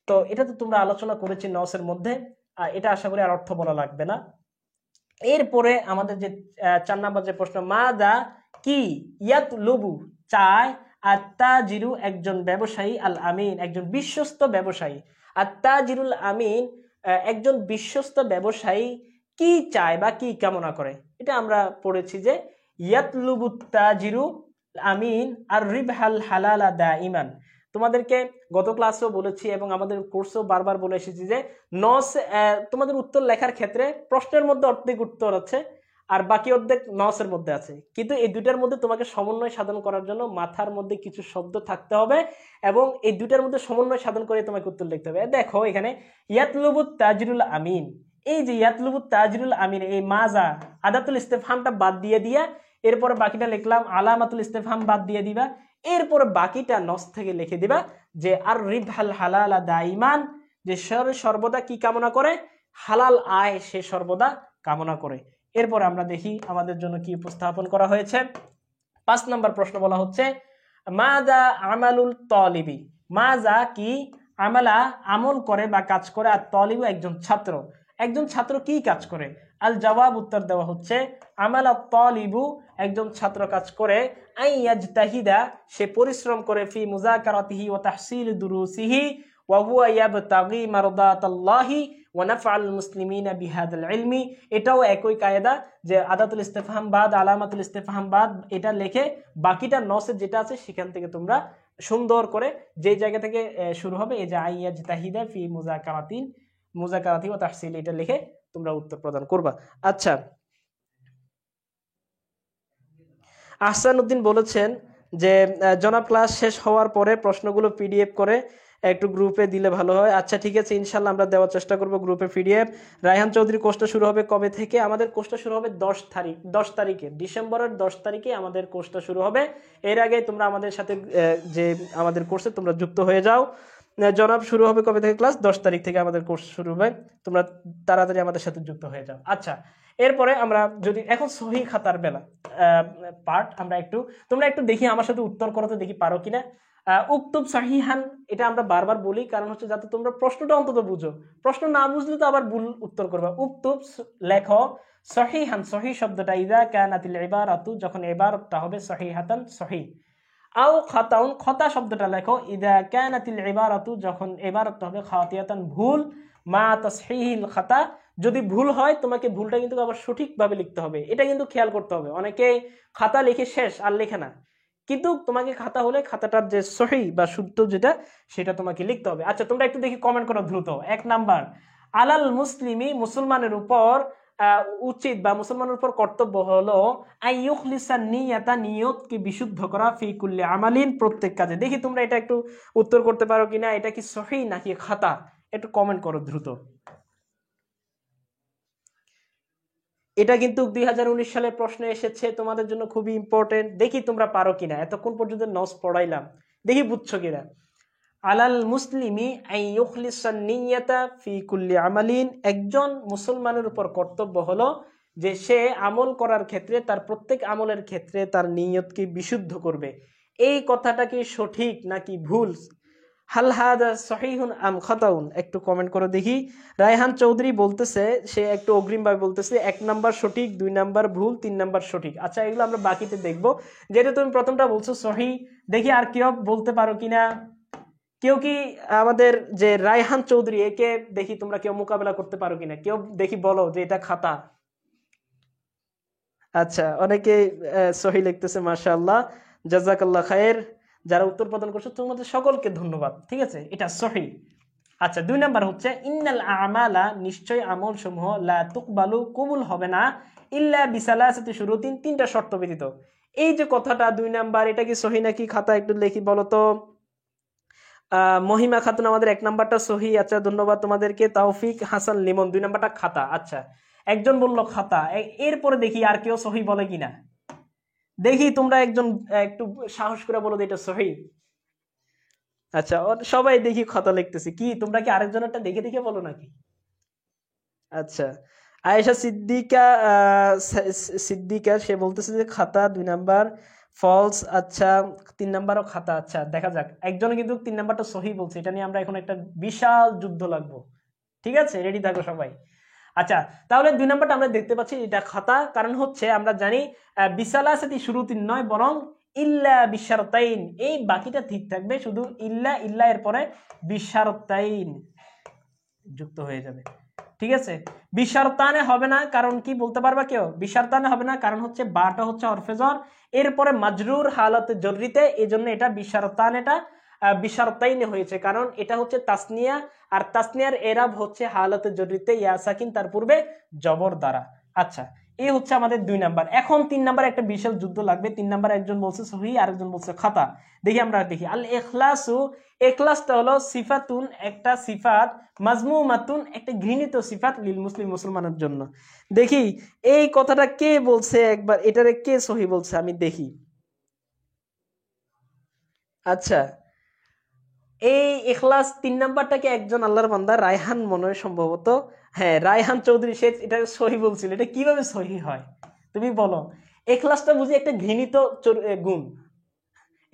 তো এটা তো তোমরা আলোচনা করেছি নসের মধ্যে, এটা আশা করি আর অর্থ বলা লাগবে না। এরপরে আমাদের যে 4 নাম্বার যে প্রশ্ন, মা দা কি, ইয়াত লুবু চায়, আত্তাজিরু একজন ব্যবসায়ী, আল আমিন একজন বিশ্বস্ত ব্যবসায়ী, আত্তাজিরুল আমিন একজন বিশ্বস্ত ব্যবসায়ী কি চায় বা কি কামনা করে? এটা আমরা পড়েছি যে ইয়াতলুবু তাজিরু আমিন আর রিবহাল হালালা দাইমান। তোমাদেরকে গত ক্লাসেও বলেছি এবং আমাদের কোর্সেও বারবার বলে এসেছি যে নস তোমাদের উত্তর লেখার ক্ষেত্রে প্রশ্নের মধ্যে অর্ধেক উত্তর আছে আর বাকি অর্ধেক নসের মধ্যে আছে, কিন্তু এই দুইটার মধ্যে তোমাকে সমন্বয় সাধন করার জন্য মাথার মধ্যে কিছু শব্দ থাকতে হবে এবং এই দুইটার মধ্যে সমন্বয় সাধন করে তোমাকে উত্তর লিখতে হবে। দেখো এখানে ইয়াতলুবু তাজিরুল আমিন, এই যে ইয়াতলুবু তাজিরুল আমিন, এই মাজা আদাতুল ইস্তেফহামটা বাদ দিয়ে দিয়া এরপরে বাকিটা লিখলাম, আলামাতুল ইস্তেফহাম বাদ দিয়ে দিবা, এরপরে বাকিটা নস থেকে লিখে দিবা যে আর রিবহাল হালালা দাইমান, যে সর্বদা কি কামনা করে? হালাল আয় সে সর্বদা কামনা করে। এরপর আমরা দেখি আমাদের জন্য কি উপস্থাপন করা হয়েছে। 5 নম্বর প্রশ্ন বলা হচ্ছে মাযা আমালুল তালিবি, মাযা কি, আমালা আমল করে বা কাজ করে, আর তলিবু একজন ছাত্র। একজন ছাত্র কি কাজ করে? আল জবাব উত্তর দেওয়া হচ্ছে আমালা তলিবু একজন ছাত্র কাজ করে আই ইয়াজতাহিদা সে পরিশ্রম করে ফি মুযাকারাতিহি ওয়া তাহসিল দুরুসিহি ওয়া হুয়া ইয়াবতাগি মারদাতাল্লাহি ওয়া নাফআল মুসলিমিনা বিহাদাল ইলমি। এটাও একই কায়দা যে আদাতুল ইস্তিফহাম বাদ আলামাতুল ইস্তিফহাম বাদ এটা লিখে বাকিটা নসের যেটা আছে সেখান থেকে তোমরা সুন্দর করে যে জায়গা থেকে শুরু হবে এই যে আইয়াজতাহিদা ফি মুযাকারাতি ওয়া তাহসিল এটা লিখে তোমরা উত্তর প্রদান করবা। আচ্ছা, আহসানউদ্দিন বলেছেন যে জনাব ক্লাস শেষ হওয়ার পরে প্রশ্নগুলো পিডিএফ করে একটু গ্রুপে দিলে ভালো হয়। আচ্ছা ঠিক আছে, ইনশাল্লাহ আমরা দেওয়ার চেষ্টা করব গ্রুপে পিডিএফ। রায়হান চৌধুরী কোর্সটা শুরু হবে কবে থেকে? আমাদের কোর্সটা শুরু হবে 10 তারিখে, ডিসেম্বরের 10 তারিখে আমাদের কোর্সটা শুরু হবে। এর আগে তোমরা আমাদের সাথে যে আমাদের কোর্সে তোমরা যুক্ত হয়ে যাও। জনাব শুরু হবে কবে থেকে ক্লাস? 10 তারিখ থেকে আমাদের কোর্স শুরু হবে, তোমরা তাড়াতাড়ি আমাদের সাথে যুক্ত হয়ে যাও। আচ্ছা, এরপরে আমরা যদি এখন সহি খাতার বেলা পার্ট আমরা তোমরা একটু দেখি আমার সাথে উত্তর করতে দেখি পারো কিনা। উক্তুব সহিহান এটা আমরা বারবার বলি কারণ হচ্ছে যাতে তোমরা প্রশ্নটা অন্তত বুঝো, প্রশ্ন না বুঝলে তো আবার ভুল উত্তর করবা। উক্তুব লেখো সহিহান, সহি শব্দটা ইযা কানাতিল ইবারাতু যখন ইবারতটা হবে সহিহাতান সহি, আও খাতাউন খতা শব্দটা লেখো ইযা কানাতিল ইবারাতু যখন ইবারতটা হবে খাতিয়াতান ভুল, মা তাসহিহিল খাতা যদি ভুল হয় তোমাকে ভুলটা কিন্তু আবার সঠিকভাবে লিখতে হবে, এটা কিন্তু খেয়াল করতে হবে। অনেকে খাতা লিখে শেষ আর লেখে না, কিন্তু তোমাকে খাতা হলে খাতাটার যে সহি বা শুদ্ধ যেটা সেটা তোমাকে লিখতে হবে। আচ্ছা তোমরা একটু দেখি কমেন্ট করো দ্রুত। 1 নাম্বার, আলাল মুসলিমি মুসলমানের উপর উচিত বা মুসলমানের উপর কর্তব্য হলো আইয়ুখলিসা নিয়াতা নিয়তকে বিশুদ্ধ করা ফি কুল্লি আমালিন প্রত্যেক কাজে। দেখি তোমরা এটা একটু উত্তর করতে পারো কিনা, এটা কি সহি নাকি খাতা, একটু কমেন্ট করো দ্রুত। এটা কিন্তু 2019 সালের প্রশ্ন এসেছে, তোমাদের জন্য খুবই ইম্পর্টেন্ট। দেখি তোমরা পারো কিনা, এতক্ষণ পর্যন্ত নস পড়াইলাম, দেখি বুঝছো কিনা। আলাল মুসলিমি আইয়ুখলিসান নিয়াতা ফি কুল্লি আমালিন একজন মুসলমানের উপর কর্তব্য হলো যে সে আমল করার ক্ষেত্রে তার প্রত্যেক আমলের ক্ষেত্রে তার নিয়তকে বিশুদ্ধ করবে। এই কথাটা কি সঠিক নাকি ভুল? হাল হাদা সহিহুন আম খাতাউন একটু কমেন্ট করে দেখি। রায়হান চৌধুরী বলতেছে, সে একটু অগ্রিমভাবে বলতেছে 1 নাম্বার সঠিক, 2 নাম্বার ভুল, 3 নাম্বার সঠিক। আচ্ছা এগুলো আমরা বাকিতে দেখবো, যেহেতু তুমি প্রথমটা বলছো সহি। দেখি আর কেউ বলতে পারো কিনা, কেউ কি আমাদের যে রায়হান চৌধুরী একে দেখি তোমরা কেউ মোকাবেলা করতে পারো কিনা, কেউ দেখি বলো যে এটা খাতা। আচ্ছা অনেকে সহি লিখতেছে, মাশাআল্লাহ, জাযাকাল্লাহ খায়ের। যারা উত্তর প্রদান করছো তোমাদের সকলকে ধন্যবাদ, ঠিক আছে, এটা সহি। আচ্ছা 2 নাম্বার হচ্ছে ইন্নাল আমালা নিশ্চয় আমল সমূহ লা তুকবালু কবুল হবে না ইল্লা বিসালাসাতি শুরুতিন 3টা শর্ত ব্যতীত। এই যে কথাটা 2 নাম্বার, এটা কি সহি নাকি খাতা একটু লিখি বলো তো। মহিমা খাতুন আমাদের 1 নাম্বারটা সহি। আচ্ছা ধন্যবাদ তোমাদেরকে। তাওফিক হাসান লিমন 2 নাম্বারটা খাতা। আচ্ছা একজন বলল খাতা, এরপরে দেখি আর কেউ সহি বলে কিনা। দেখি তোমরা একজন একটু সাহস করে বলো যে এটা সহি। আচ্ছা সবাই দেখি খাতা লিখতেছি, কি তোমরা কি আরেকজনেরটা দেখে দেখে বলো নাকি? আচ্ছা আয়েশা সিদ্দিকা সে বলতেছে যে খাতা 2 নাম্বার ফলস। আচ্ছা 3 নাম্বারও খাতা। আচ্ছা দেখা যাক, একজনে কিন্তু 3 নাম্বারটা সহি বলছে, এটা নিয়ে আমরা এখন একটা বিশাল যুদ্ধ লাগবো, ঠিক আছে, রেডি থাকো সবাই। আচ্ছা তাহলে 2 নাম্বারটা আমরা দেখতে পাচ্ছি এটা খাতা, কারণ হচ্ছে আমরা জানি বিসালাসাতি শুরুতিন নয় বরং ইল্লা বিশারতাইন, এই বাকিটা ঠিক থাকবে, শুধু ইল্লা এর পরে বিশারতাইন যুক্ত হয়ে যাবে, ঠিক আছে। বিশারতানে হবে না, কারণ কি বলতে পারবা কেউ? বিশারতানে হবে না কারণ হচ্ছে বাটা হচ্ছে হরফে জর, এরপরে মাজরুর হালাতে জররিতে, এজন্য এটা বিশারতান, এটা বিশারতাইনে হয়েছে কারণ এটা হচ্ছে তাসনিয়া, আর তাসনিয়ার এরাব হচ্ছে হালাতে জররিতে ইয়া সাকিন তার পূর্বে জবর দ্বারা। আচ্ছা এই হচ্ছে আমাদের 2 নাম্বার। এখন 3 নাম্বার একটা বিশাল যুদ্ধ লাগবে। 3 নাম্বার একজন বলছে সহি, আরেকজন বলছে খাতা। দেখি আমরা দেখি। আল ইখলাসু, ইখলাসটা হলো সিফাতুন, একটা সিফাত, মাজমুমাতুন একটা ঘৃণিত সিফাত, লিল মুসলিম মুসলমানের জন্য। দেখি এই কথাটা কে বলছে, একবার এটারে কে সহি বলছে আমি দেখি। আচ্ছা এই ইখলাস 3 নাম্বারটাকে একজন আল্লাহর বান্দা রায়হান মনে হয় সম্ভবত, হ্যাঁ রায়হান চৌধুরী, সে এটা সহি বলছিল। এটা কিভাবে সহি হয় তুমি বলো? ইখলাসটা বুঝি একটা ঘৃণিত গুণ,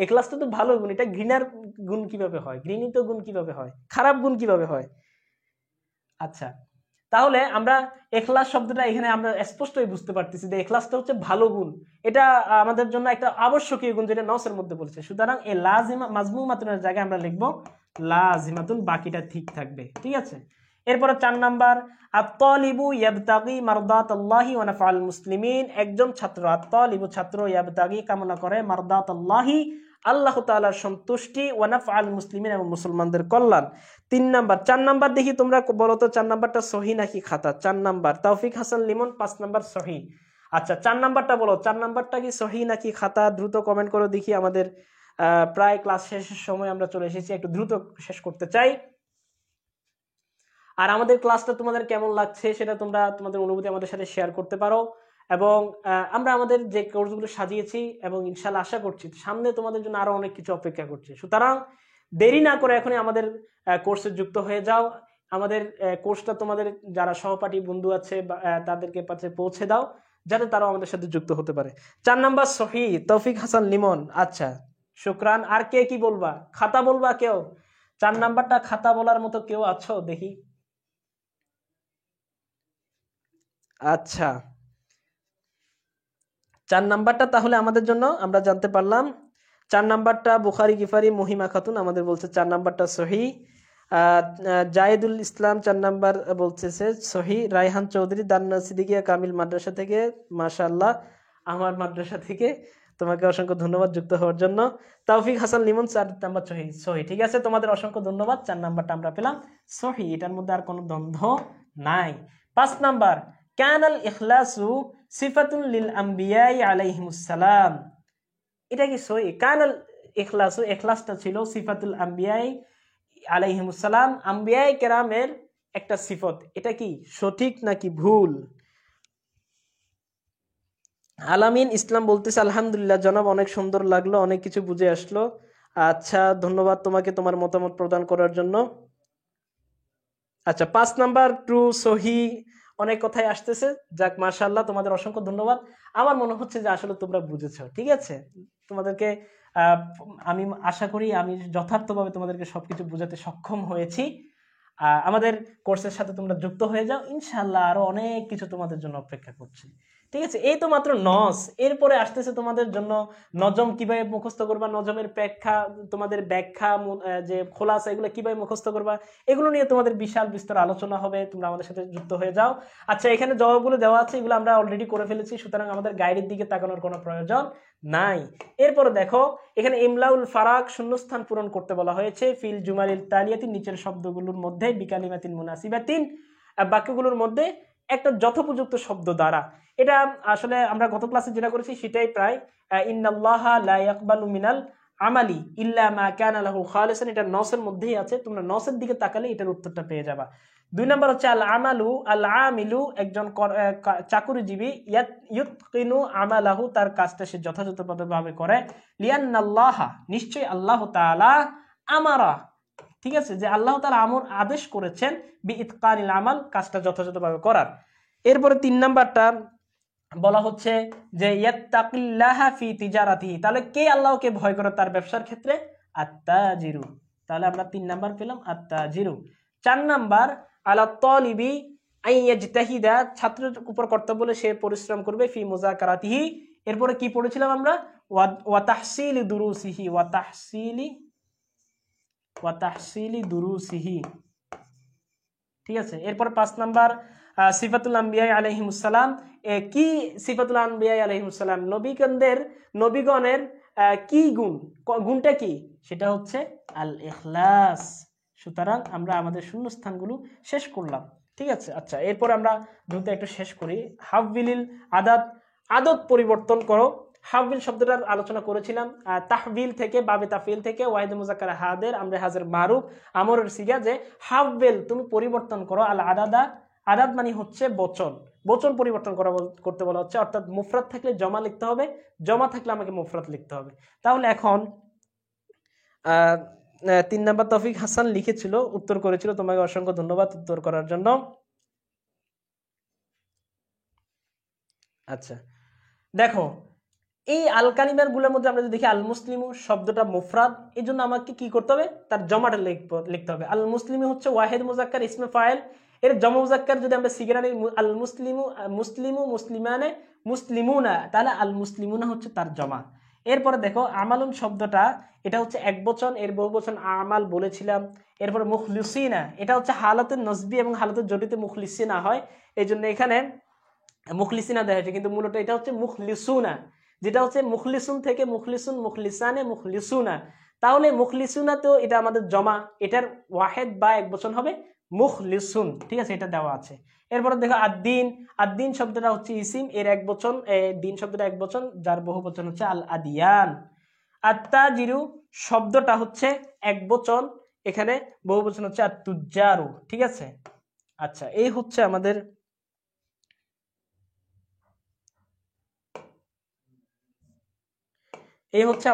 এখলাসটা তো ভালো গুণ, এটা ঘৃণার গুণ কিভাবে হয়, ঘৃণিত গুণ কিভাবে হয়, খারাপ গুণ কিভাবে হয়? আচ্ছা, তাহলে আমরা এখলাস শব্দটা এখানে আমরা স্পষ্টই বুঝতে পারতেছি যে এখলাসটা হচ্ছে ভালো গুণ। এটা আমাদের জন্য একটা আবশ্যকীয় গুণ, যেটা নসের মধ্যে বলেছে। সুতরাং এই লাজিমা মাজমুমাতুনের জায়গায় আমরা লিখবো লাজিমাতুন, বাকিটা ঠিক থাকবে। ঠিক আছে, এরপরে 4 নাম্বার, আত-তালিবু ইয়াবতাগি মারদাতাল্লাহি ওয়া নাফআল মুসলিমিন। একজন ছাত্র, আত-তালিবু ছাত্র, ইয়াবতাগি কামনা করে, মারদাতাল্লাহি আল্লাহ তাআলার সন্তুষ্টি, ওয়া নাফআল মুসলিমিন এবং মুসলমানদের কল্যাণ। 3 নাম্বার। 4 নাম্বার দেখি তোমরা বলো তো 4 নাম্বারটা সহি নাকি খাতা? 4 নাম্বার তৌফিক হাসান লিমন, 5 নাম্বার সহি। আচ্ছা, 4 নাম্বারটা বলো, 4 নাম্বারটা কি সহি নাকি খাতা? দ্রুত কমেন্ট করো দেখি। আমাদের প্রায় ক্লাস শেষের সময় আমরা চলে এসেছি, একটু দ্রুত শেষ করতে চাই। আর আমাদের ক্লাসটা তোমাদের কেমন লাগছে সেটা তোমরা তোমাদের অনুভূতি আমাদের সাথে শেয়ার করতে পারো। এবং আমরা আমাদের যে কোর্সগুলো সাজিয়েছি এবং ইনশাআল্লাহ আশা করছি সামনে তোমাদের জন্য আরো অনেক কিছু অপেক্ষা করছে। সুতরাং দেরি না করে এখনই আমাদের কোর্সে যুক্ত হয়ে যাও। আমাদের কোর্সটা তোমাদের যারা সহপাঠী বন্ধু আছে তাদেরকে কাছে পৌঁছে দাও, যাতে তারাও আমাদের সাথে যুক্ত হতে পারে। 4 নাম্বার সহি, তৌফিক হাসান লিমন। আচ্ছা, শুকরান। আর কে কি বলবা? খাতা বলবা কেউ? 4 নাম্বারটা খাতা বলার মতো কেউ আছো দেখি? আচ্ছা, 4 নাম্বারটা তাহলে আমাদের জন্য আমরা জানতে পারলাম। 4 নাম্বারটা বুখারী গিফারি মহিমা খাতুন আমাদের বলছে 4 নাম্বারটা সহি। জায়েদুল ইসলাম 4 নাম্বার বলতেছে সহি। রায়হান চৌধুরী দান্না সিদ্দিকিয়া কামিল মাদ্রাসা থেকে, মাশাআল্লাহ, আমার মাদ্রাসা থেকে। তোমাকে অসংখ্য ধন্যবাদ যুক্ত হওয়ার জন্য। তৌফিক হাসান লিমন 4 নাম্বার সহি। সহি, ঠিক আছে, তোমাদের অসংখ্য ধন্যবাদ। 4 নাম্বারটা আমরা পেলাম সহি, এটার মধ্যে আর কোনো দ্বন্দ্ব নাই। 5 নাম্বার, কানাল ইখলাসু সিফাতুন লিল আম্বিয়াই আলাইহিমুস সালাম। এটা কি সহি? কানাল ইখলাসু, ইখলাসটা ছিল সিফাতুল আম্বিয়াই আলাইহিমুস সালাম, আম্বিয়ায়ে কেরামের একটা সিফত। এটা কি সঠিক নাকি ভুল? আলামিন ইসলাম বলতেছে আলহামদুলিল্লাহ জনাব, অনেক সুন্দর লাগলো, অনেক কিছু বুঝে আসলো। আচ্ছা, ধন্যবাদ তোমাকে তোমার মতামত প্রদান করার জন্য। আচ্ছা, 5 নাম্বার ট্রু, সহি, অনেক কথাই আসতেছে। যাক, মাশাআল্লাহ, তোমাদের অসংখ্য ধন্যবাদ। আমার মনে হচ্ছে যে আসলে তোমরা বুঝেছো। ঠিক আছে, তোমাদেরকে আহ, আমি আশা করি আমি যথার্থভাবে তোমাদেরকে সবকিছু বোঝাতে সক্ষম হয়েছি। আমাদের কোর্সের সাথে তোমরা যুক্ত হয়ে যাও, ইনশাআল্লাহ আরো অনেক কিছু তোমাদের জন্য অপেক্ষা করছে। ঠিক আছে, এই তো মাত্র নস, এরপরে আসতেছে তোমাদের জন্য নজম কিভাবে মুখস্থ করবা, নজমের ব্যাখ্যা, তোমাদের ব্যাখ্যা, যে খোলাসা, এগুলো কিভাবে মুখস্থ করবা, এগুলো নিয়ে তোমাদের বিশাল বিস্তর আলোচনা হবে। তোমরা আমাদের সাথে যুক্ত হয়ে যাও। আচ্ছা, এখানে জবাবগুলো দেওয়া আছে, এগুলো আমরা অলরেডি করে ফেলেছি, সুতরাং আমাদের গাইডের দিকে তাকানোর কোনো প্রয়োজন নাই। এরপরে দেখো, এখানে ইমলাউল ফারাক, শূন্যস্থান পূরণ করতে বলা হয়েছে। ফিল জুমালিল তালিয়াতিন, নিচের শব্দগুলোর মধ্যে, বিকালিমাতিন মুনাসিবাতিন, বাক্যগুলোর মধ্যে একটা যথোপযুক্ত শব্দ দ্বারা। এটা আসলে আমরা গত ক্লাসে যেটা করেছি সেটাই প্রায়। ইন্নাল্লাহা লা ইয়াকবালু মিনাল আমালি ইল্লা মা কানা লাহু খালিসান, এটা নসের মধ্যেই আছে। তোমরা নসের দিকে তাকালে এটার উত্তরটা পেয়ে যাবা। 2 নম্বর হচ্ছে আল আমালু, আল আমিলু একজন চাকুরিজীবী, ইউতকিনু আমালাহু তার কাজটা সে যথাযথভাবে করে। লিআন্নাল্লাহা নিশ্চয়ই আল্লাহ তাআলা, আমারা, ঠিক আছে, যে আল্লাহ তাআলা আদেশ করেছেন বিইতকানিল আমাল, কাজটা যথাযথভাবে করার। এরপরে 3 নাম্বারটা বলা হচ্ছে যে ইয়াত্তাকিল্লাহা ফি তিজারাতিহি, তাহলে কে আল্লাহকে ভয় করে তার ব্যবসার ক্ষেত্রে? আত্তাজিরু। তাহলে আমরা 3 নাম্বার পেলাম, আত্তাজিরু। 4 নাম্বার আলা তালিবি আই ইয়াজতাহিদা, ছাত্রের উপর কর্তব্য সে পরিশ্রম করবে, ফি মুযাকারাতিহি। এরপরে কি পড়েছিলাম আমরা? ওয়া তাহসিলি দুরুসিহি, ওয়া তাহসিলি দুরুসিহি। ঠিক আছে, এরপর 5 নাম্বার সিফাতুল আম্বিয়া আলাইহিমুস সালাম। কি সিফাতুল আম্বিয়া আলাইহিমুস সালাম? নবীগণের কি গুণ, গুণটা কি? সেটা হচ্ছে আল ইখলাস। সুতরাং আমরা আমাদের শূন্যস্থানগুলো শেষ করলাম। ঠিক আছে, আচ্ছা, এরপর আমরা দ্রুত একটু শেষ করি। হাফবিলিল আদত পরিবর্তন করো। হাফবিল শব্দটার আলোচনা করেছিলাম। তাহবিল থেকে, বাবে তাফিল থেকে, ওয়াহিদ মুজাক্কার হাদের, আমরা হাজের মারুফ, আমরের সিগা, যে হাফবিল তুমি পরিবর্তন করো। আল আদাদা, আদাদ মানে হচ্ছে বচন, বচন পরিবর্তন করতে বলা হচ্ছে। অর্থাৎ মুফরাদ থাকলে জমা লিখতে হবে, জমা থাকলে আমাকে মুফরাদ লিখতে হবে। তাহলে এখন 3 নাম্বার তৌফিক হাসান লিখেছিল, উত্তর করেছিল, তোমাকে অসংখ্য ধন্যবাদ উত্তর করার জন্য। আচ্ছা, দেখো, এই আল কালিমার গুলোর মধ্যে আমরা যদি দেখি আল মুসলিমু শব্দটা মুফরাদ, এই জন্য আমাকে কি করতে হবে, তার জমাটা লিখতে হবে। আল মুসলিমু হচ্ছে ওয়াহিদ মুজাক্কার ইসমে ফাইল, এর জমা মুজাক্কার যদি আমরা সিগারা নিই আল মুসলিমু, মুসলিমু মুসলিমানে মুসলিমুনা, তাহলে আল মুসলিমুনা হচ্ছে তার জমা। এরপরে দেখো আমালুন শব্দটা, এটা হচ্ছে এক বচন, এর বহু বচন আমাল বলেছিলাম। এরপরে মুখলিসিনা, এটা হচ্ছে হালাতে নসবি এবং হালাতে জড়িত মুখলিসিনা হয়, এই জন্য এখানে মুখলিসিনা দেওয়া হয়েছে, কিন্তু মূলত এটা হচ্ছে মুখলিসুনা, যেটা হচ্ছে মুখলিসুন থেকে মুখলিসুন, মুখলিসানে মুখলিসুনা। তাহলে মুখলিসুনা তো এটা আমাদের জমা, এটার ওয়াহেদ বা এক বচন হবে মুখলিসুন, ঠিক আছে, এটা দেওয়া আছে। এরপরে দেখো আদ্দিন, আদ্দিন শব্দটা হচ্ছে ইসিম, এর এক বচন, দিন শব্দটা এক বচন, যার বহু বচন হচ্ছে আল আদিয়ান। আত্তাজিরু শব্দটা হচ্ছে এক বচন, এখানে বহু বচন হচ্ছে আত্তুজারু, ঠিক আছে। আচ্ছা, এই হচ্ছে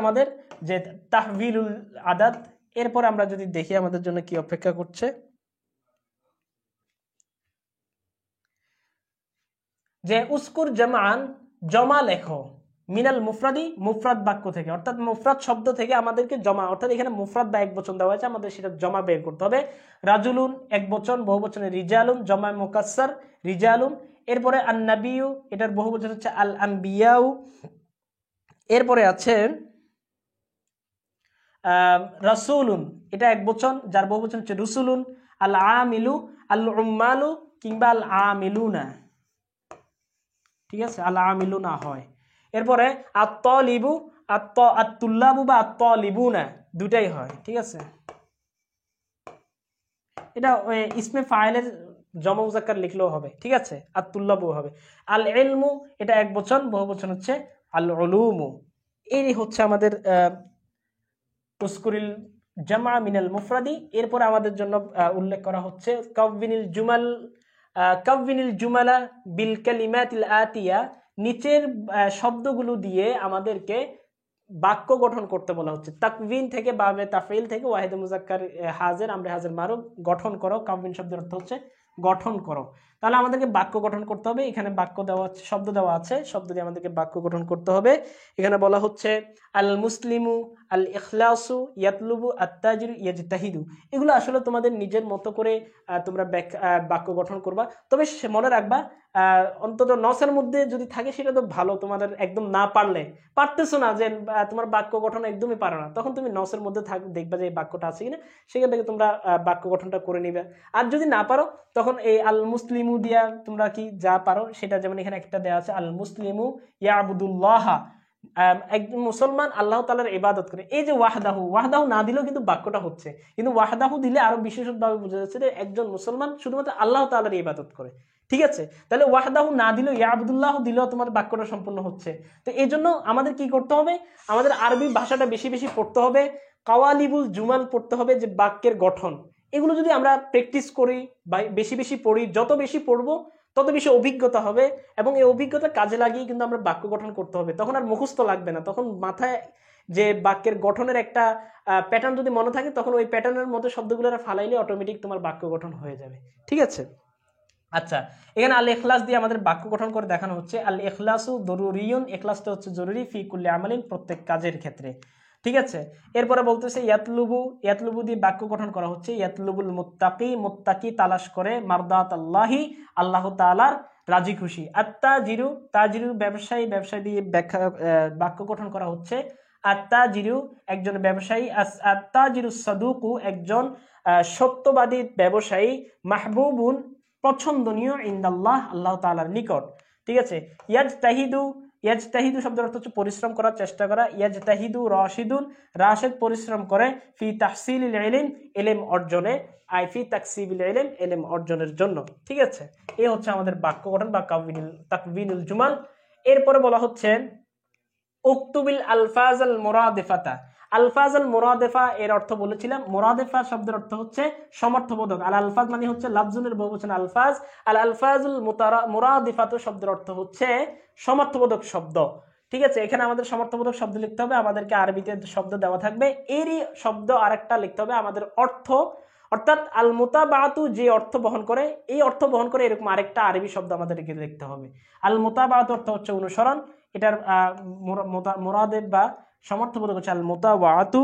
আমাদের যে তাহবিলুল আদাদ। এরপর আমরা যদি দেখি আমাদের জন্য কি অপেক্ষা করছে, যে উস্কুর জামান, জমা লেখো, মিনাল মুফরাদি, মুফরাদ বাক্য থেকে, অর্থাৎ মুফরাদ শব্দ থেকে আমাদেরকে জমা, অর্থাৎ এখানে মুফরাদ বা এক বচন দেওয়া হয়েছে, আমাদের সেটা জমা বের করতে হবে। রাজুলুন এক বচন, বহু বচনে রিজালুন, জমা মুকাসসার রিজালুন। এরপরে আন-নাবিয়্যু, এটার বহু বচন হচ্ছে আল আম্বিয়াউ। এরপরে আছে রাসূলুন, এটা এক বচন, যার বহু বচন হচ্ছে রুসুলুন। আল আমিলু, আল উম্মালু কিংবা আল আমিলুনা, ঠিক আছে, আল আমিলুনা হয়। এরপরে আত-তালিবু, আত-তুল্লাবু বা আত-তালিবুনা দুটাই হয়, ঠিক আছে। এটা ইসমে ফাইলের জমা মুজাক্কার লিখলেও হবে, ঠিক আছে, আত-তুল্লাবু হবে। আল ইলমু, এটা এক বচন, বহু বচন হচ্ছে আল উলুমু। এই হচ্ছে আমাদের উস্কুরিল জামা মিনাল মুফরাদি। এরপরে আমাদের জন্য উল্লেখ করা হচ্ছে কাউবিনিল জুমালা বিল কালিমাতিল আতিয়া, নিচের শব্দগুলো দিয়ে আমাদেরকে বাক্য গঠন করতে বলা হচ্ছে। তাকবিন থেকে, বাবে তাফইল থেকে, ওয়াহিদ মুজাক্কার হাজির, আমরে হাজির মারুফ, গঠন করো। কাউবিন শব্দের অর্থ হচ্ছে গঠন করো। তাহলে আমাদেরকে বাক্য গঠন করতে হবে, এখানে বাক্য দেওয়া আছে, শব্দ দেওয়া আছে, শব্দ দিয়ে আমাদেরকে বাক্য গঠন করতে হবে। এখানে বলা হচ্ছে আল মুসলিমু, আল ইখলাসু, ইয়াতলুবু, আত্তাজিরু, ইয়াজতাহিদু। এগুলো আসলে তোমাদের নিজের মতো করে তোমরা বাক্য গঠন করবা। তবে মনে রাখবা অন্তত নসের মধ্যে যদি থাকে সেটা তো ভালো, তোমাদের একদম না পারলে, পারতেছো না যে তোমার বাক্য গঠন একদমই পারো না, তখন তুমি নসের মধ্যে দেখবা যে এই বাক্যটা আছে কিনা, সেখান থেকে তোমরা বাক্য গঠনটা করে নিবে। আর যদি না পারো তখন এই আল মুসলিমু দিয়া তোমরা কি যা পারো সেটা, যেমন এখানে একটা দেওয়া আছে আল মুসলিমু ইয়াবুদুল্লাহ, একজন মুসলমান আল্লাহ তাআলার ইবাদত করে। এই যে ওয়াহদাহু, ওয়াহদাহু না দিলেও কিন্তু বাক্যটা হচ্ছে, কিন্তু ওয়াহদাহু দিলে আরো বিশেষভাবে বোঝা যাচ্ছে যে একজন মুসলমান শুধুমাত্র আল্লাহ তাআলার ইবাদত করে, ঠিক আছে। তাহলে ওয়াহদাহু না দিলেও, ইয়াবুদুল্লাহ দিলেও তোমার বাক্যটা সম্পূর্ণ হচ্ছে। তো এই জন্য আমাদের কি করতে হবে, আমাদের আরবি ভাষাটা বেশি বেশি পড়তে হবে, কাওয়ালিবুল জুমাল পড়তে হবে, যে বাক্যের গঠন। এগুলো যদি আমরা প্র্যাকটিস করি বা বেশি বেশি পড়ি, যত বেশি পড়বো তত বেশি অভিজ্ঞতা হবে, এবং এই অভিজ্ঞতা কাজে লাগিয়ে কিন্তু আমরা বাক্য গঠন করতে হবে। তখন আর মুখস্থ লাগবে না, তখন মাথায় যে বাক্যের গঠনের একটা প্যাটার্ন যদি মনে থাকে, তখন ওই প্যাটার্নের মধ্যে শব্দগুলো ফালাইলে অটোমেটিক তোমার বাক্য গঠন হয়ে যাবে, ঠিক আছে। আচ্ছা, এখানে আল ইখলাস দিয়ে আমাদের বাক্য গঠন করে দেখানো হচ্ছে। আল ইখলাসু দরুরিয়ুন, ইখলাসটা হচ্ছে জরুরি, ফি কুল্লি আমালিন, প্রত্যেক কাজের ক্ষেত্রে, ঠিক আছে। এরপরে বলতেছে ইয়াতলুবু, ইয়াতলুবু দিয়ে বাক্য গঠন করা হচ্ছে। ইয়াতলুবুল মুত্তাকি, মুত্তাকি তালাশ করে, মারদাত আল্লাহি, আল্লাহ তাআলার রাজি খুশি। আত্তাজিরু, তাজিরু ব্যবসায়ী, ব্যবসায়ী দিয়ে বাক্য গঠন করা হচ্ছে। আত্তাজিরু একজন ব্যবসায়ী, আত্তাজিরু সাদুকু একজন সত্যবাদী ব্যবসায়ী, মাহবুবুন পছন্দনীয়, ইনদাল্লাহ আল্লাহ তাআলার নিকট, ঠিক আছে। ইয়াজতাহিদু, ইয়াজতাহিদু শব্দের অর্থ হচ্ছে পরিশ্রম করার চেষ্টা করা। ইয়াজতাহিদু রাশিদুন, রাশিদ পরিশ্রম করে, ফি তাহসিলিল ইলম, ইলম অর্জনে, আই ফি তাকসিবিল ইলম, ইলম অর্জনের জন্য, ঠিক আছে। এই হচ্ছে আমাদের বাক্য গঠন বা তাকবিনুল জুমাল। এরপরে বলা হচ্ছে উকতুবিল আলফাজ আল মুরাদিফাতা। আলফাজ আল মুরাদিফা এর অর্থ বলেছিলাম, মুরাদিফা শব্দের অর্থ হচ্ছে সমর্থবোধক। আল আলফাজ মানে হচ্ছে লাফজুনের বহুবচন আলফাজ, আল আলফাজুল মুরাদিফাতু শব্দের অর্থ হচ্ছে সমর্থবোধক শব্দ, ঠিক আছে। এখানে আমাদের সমর্থবোধক শব্দ লিখতে হবে, আমাদেরকে আরবিতে শব্দ দেওয়া থাকবে, এরই শব্দ আরেকটা লিখতে হবে আমাদের অর্থ, অর্থাৎ আল মুতাবাতু যে অর্থ বহন করে, এই অর্থ বহন করে এরকম আরেকটা আরবি শব্দ আমাদেরকে লিখতে হবে। আল মুতাবাতু অর্থ হচ্ছে অনুসরণ, এটার মোরাদেব বা সমর্থবোধক হচ্ছে আল মুতাওয়াতু।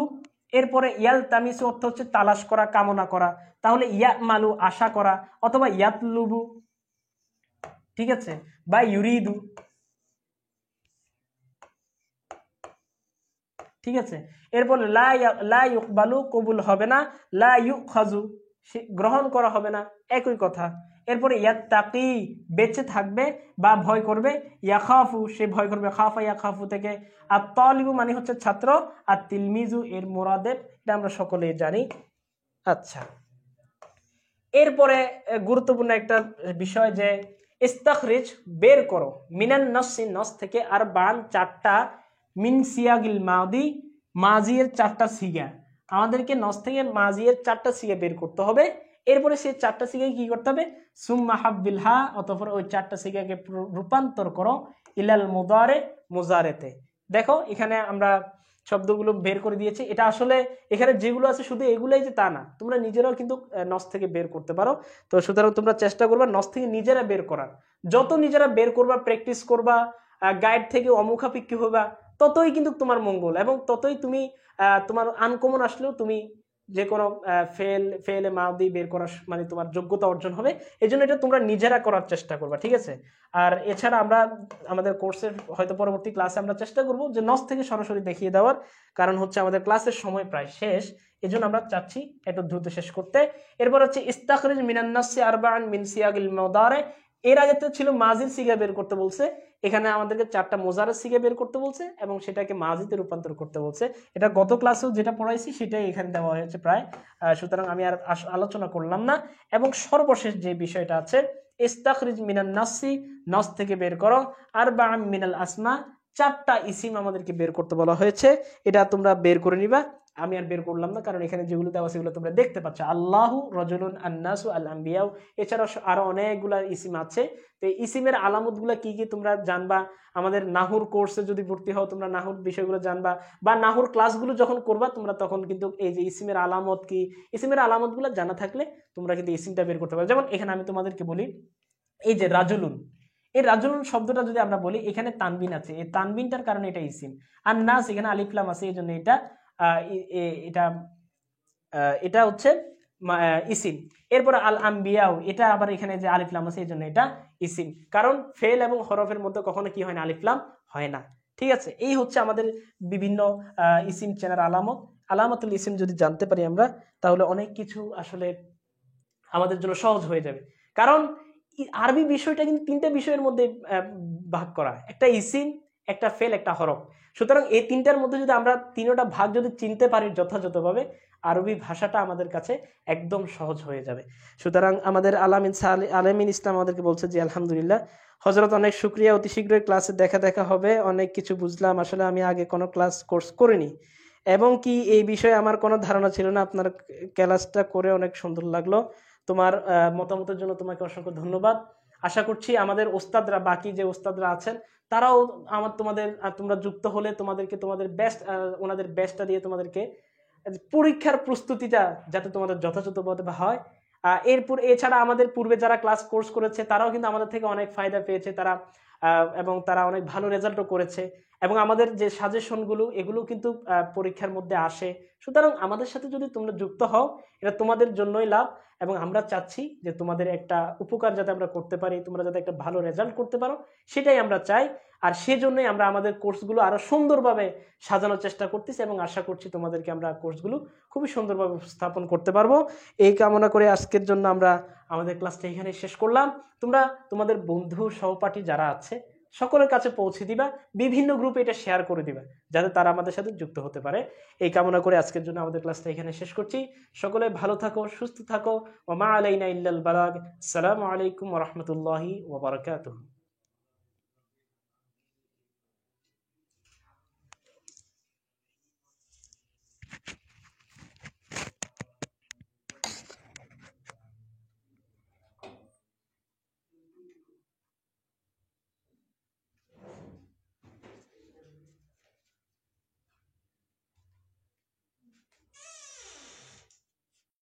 এরপরে ইয়ালতামিসু অর্থ হচ্ছে তালাশ করা, কামনা করা, তাহলে ইয়ামালু আশা করা, অথবা ইয়াতলুবু, ঠিক আছে, বা ইউরিদু, ঠিক আছে। এরপর লা ইউকবালু কবুল হবে না, লা ইউখাজু গ্রহণ করা হবে না, একই কথা। এরপরে ইয়াত্তাকি বেঁচে থাকবে বা ভয় করবে, ইয়াখাফু সে ভয় করবে, খাফা ইয়াখাফু থেকে। আর তালিবু মানে হচ্ছে ছাত্র, আর তিলমিজু এর মুরাদেব, এটা আমরা সকলেই জানি। আচ্ছা, এরপরে গুরুত্বপূর্ণ একটা বিষয় যে ইস্তাখরিজ বের করো, মিনান নসি নস থেকে, আর বান চারটা, মিন সিয়াগিল মাদি মাজিয়ের চারটা সিগা, আমাদেরকে নস থেকে মাজিয়ের চারটা সিগা বের করতে হবে। এরপরে সেই চারটা সিগাকে কি করতে হবে, সুম্মা হাব্বিল হা, অতঃপর ওই চারটা সিগাকে রূপান্তর করো ইলাল মুদারে মুজারেতে। দেখো এখানে আমরা শব্দগুলো বের করে দিয়েছি। এটা আসলে এখানে যেগুলো আছে শুধু এগুলাই যে তা না, তোমরা নিজেরাও কিন্তু নস থেকে বের করতে পারো। তো সুতরাং তোমরা চেষ্টা করবা নস থেকে নিজেরা বের করার, যত নিজেরা বের করবা, প্র্যাকটিস করবা, গাইড থেকে অমুখাপেক্ষী হবা, ততই কিন্তু তোমার মঙ্গল, এবং ততই তুমি তোমার আনকমন আসলেও তুমি যে কোনো ফেলে মাদি বের করার মানে তোমার যোগ্যতা অর্জন হবে। এই জন্য এটা তোমরা নিজেরা করার চেষ্টা করবা, ঠিক আছে। আর এছাড়া আমরা আমাদের কোর্সের হয়তো পরবর্তী ক্লাসে আমরা চেষ্টা করব যে নস থেকে সরাসরি দেখিয়ে দেওয়ার, কারণ হচ্ছে আমাদের ক্লাসের সময় প্রায় শেষ, এই জন্য আমরা চাচ্ছি এত দ্রুত শেষ করতে। এরপর হচ্ছে ইস্তাখরিজ মিনান নাসি আরবাআন মিন সিয়াগিল মুদারে। এর আগে তো ছিল মাজির সিগা বের করতে বলছে, এখানে আমাদেরকে চারটা মোজারের সিগা বের করতে বলছে এবং সেটাকে মাজিতে রূপান্তর করতে বলছে। এটা গত ক্লাসেও যেটা পড়াইছি সেটাই এখানে দেওয়া হয়েছে প্রায়, সুতরাং আমি আর আলোচনা করলাম না। এবং সর্বশেষ যে বিষয়টা আছে, ইস্তাখরিজ মিনান নাসি নস থেকে বের করো, আরবাআন মিনাল আসমা চারটা ইসিম আমাদেরকে বের করতে বলা হয়েছে, এটা তোমরা বের করে নিবা। আমি আর বের করলাম না, কারণ এখানে যেগুলো দেওয়া সেগুলো তোমরা দেখতে পাচ্ছ, আল্লাহু, রজুলুন, আন্নাসু, আল আম্বিয়াউ, এছাড়াও আরো অনেকগুলা ইসিম আছে। তো এই ইসিমের আলামতগুলা কি কি তোমরা জানবা, আমাদের নাহুর কোর্সে যদি ভর্তি হও তোমরা নাহুর বিষয়গুলো জানবা, বা নাহুর ক্লাসগুলো যখন করবা তোমরা তখন কিন্তু এই যে ইসিমের আলামত কি, ইসিমের আলামতগুলো জানা থাকলে তোমরা কিন্তু ইসিমটা বের করতে পারো। যেমন এখানে আমি তোমাদেরকে বলি, এই যে রাজুলুন, এই রাজুলুন শব্দটা যদি আমরা বলি, এখানে তানবিন আছে, এই তানবিনটার কারণে এটা ইসিম। আর নাস এখানে আলিফ লাম আছে, এই জন্য এটা এটা এটা হচ্ছে ইসিম। এরপর আল আম্বিয়াও, এটা আবার এখানে যে আলিফ লাম আছে এই জন্য এটা ইসিম, কারণ ফেল এবং হরফের মধ্যে কখনো কি হয় না, আলিফ লাম হয় না, ঠিক আছে। এই হচ্ছে আমাদের বিভিন্ন ইসিম চেনার আলামত। আলামাতুল ইসিম যদি জানতে পারি আমরা, তাহলে অনেক কিছু আসলে আমাদের জন্য সহজ হয়ে যাবে। কারণ আরবি বিষয়টা কিন্তু তিনটা বিষয়ের মধ্যে ভাগ করা, একটা ইসিম, একটা ফেল, একটা হরফ। সুতরাং এই তিনটার মধ্যে যদি আমরা তিনটা ভাগ যদি চিনতে পারি যথাযথভাবে, আরবি ভাষাটা আমাদের কাছে একদম সহজ হয়ে যাবে। সুতরাং আমাদের আলামিন ইসলাম আমাদেরকে বলছে যে আলহামদুলিল্লাহ হযরত, অনেক শুকরিয়া, অতি শীঘ্রই ক্লাসে দেখা হবে, অনেক কিছু বুঝলাম। আসলে আমি আগে কোনো কোর্স করিনি, এবং কি এই বিষয়ে আমার কোনো ধারণা ছিল না, আপনার ক্লাসটা করে অনেক সুন্দর লাগলো। তোমার মতামতের জন্য তোমাকে অসংখ্য ধন্যবাদ। আশা করছি আমাদের ওস্তাদরা, বাকি যে ওস্তাদরা আছেন, তারাও তোমরা যুক্ত হলে তোমাদেরকে তোমাদের বেস্ট, ওনাদের বেস্টটা দিয়ে তোমাদেরকে পরীক্ষার প্রস্তুতিটা যাতে তোমাদের যথাযথভাবে হয়। এছাড়া আমাদের পূর্বে যারা কোর্স করেছে তারাও কিন্তু আমাদের থেকে অনেক ফায়দা পেয়েছে, এবং তারা অনেক ভালো রেজাল্টও করেছে, এবং আমাদের যে সাজেশনগুলো এগুলো কিন্তু পরীক্ষার মধ্যে আসে। সুতরাং আমাদের সাথে যদি তোমরা যুক্ত হও, এটা তোমাদের জন্যই লাভ, এবং আমরা চাচ্ছি যে তোমাদের একটা উপকার যাতে আমরা করতে পারি, তোমরা যাতে একটা ভালো রেজাল্ট করতে পারো, সেটাই আমরা চাই। আর সেজন্যই আমরা আমাদের কোর্সগুলো আরো সুন্দরভাবে সাজানোর চেষ্টা করতেছি, এবং আশা করছি তোমাদেরকে আমরা কোর্সগুলো খুবই সুন্দরভাবে উপস্থাপন করতে পারবো। এই কামনা করে আজকের জন্য আমরা আমাদের ক্লাসটা এখানে শেষ করলাম। তোমরা তোমাদের বন্ধু সহপাঠী যারা আছে সকলের কাছে পৌঁছে দিবা, বিভিন্ন গ্রুপে এটা শেয়ার করে দিবা, যাতে তারা আমাদের সাথে যুক্ত হতে পারে। এই কামনা করে আজকের জন্য আমাদের ক্লাসটা এখানে শেষ করছি। সকলে ভালো থাকো, সুস্থ থাকো। ওয়া মা আলাইনা ইল্লাল বালাগ। আসসালামু আলাইকুম ওয়া রাহমাতুল্লাহি ওয়া বারাকাতুহু।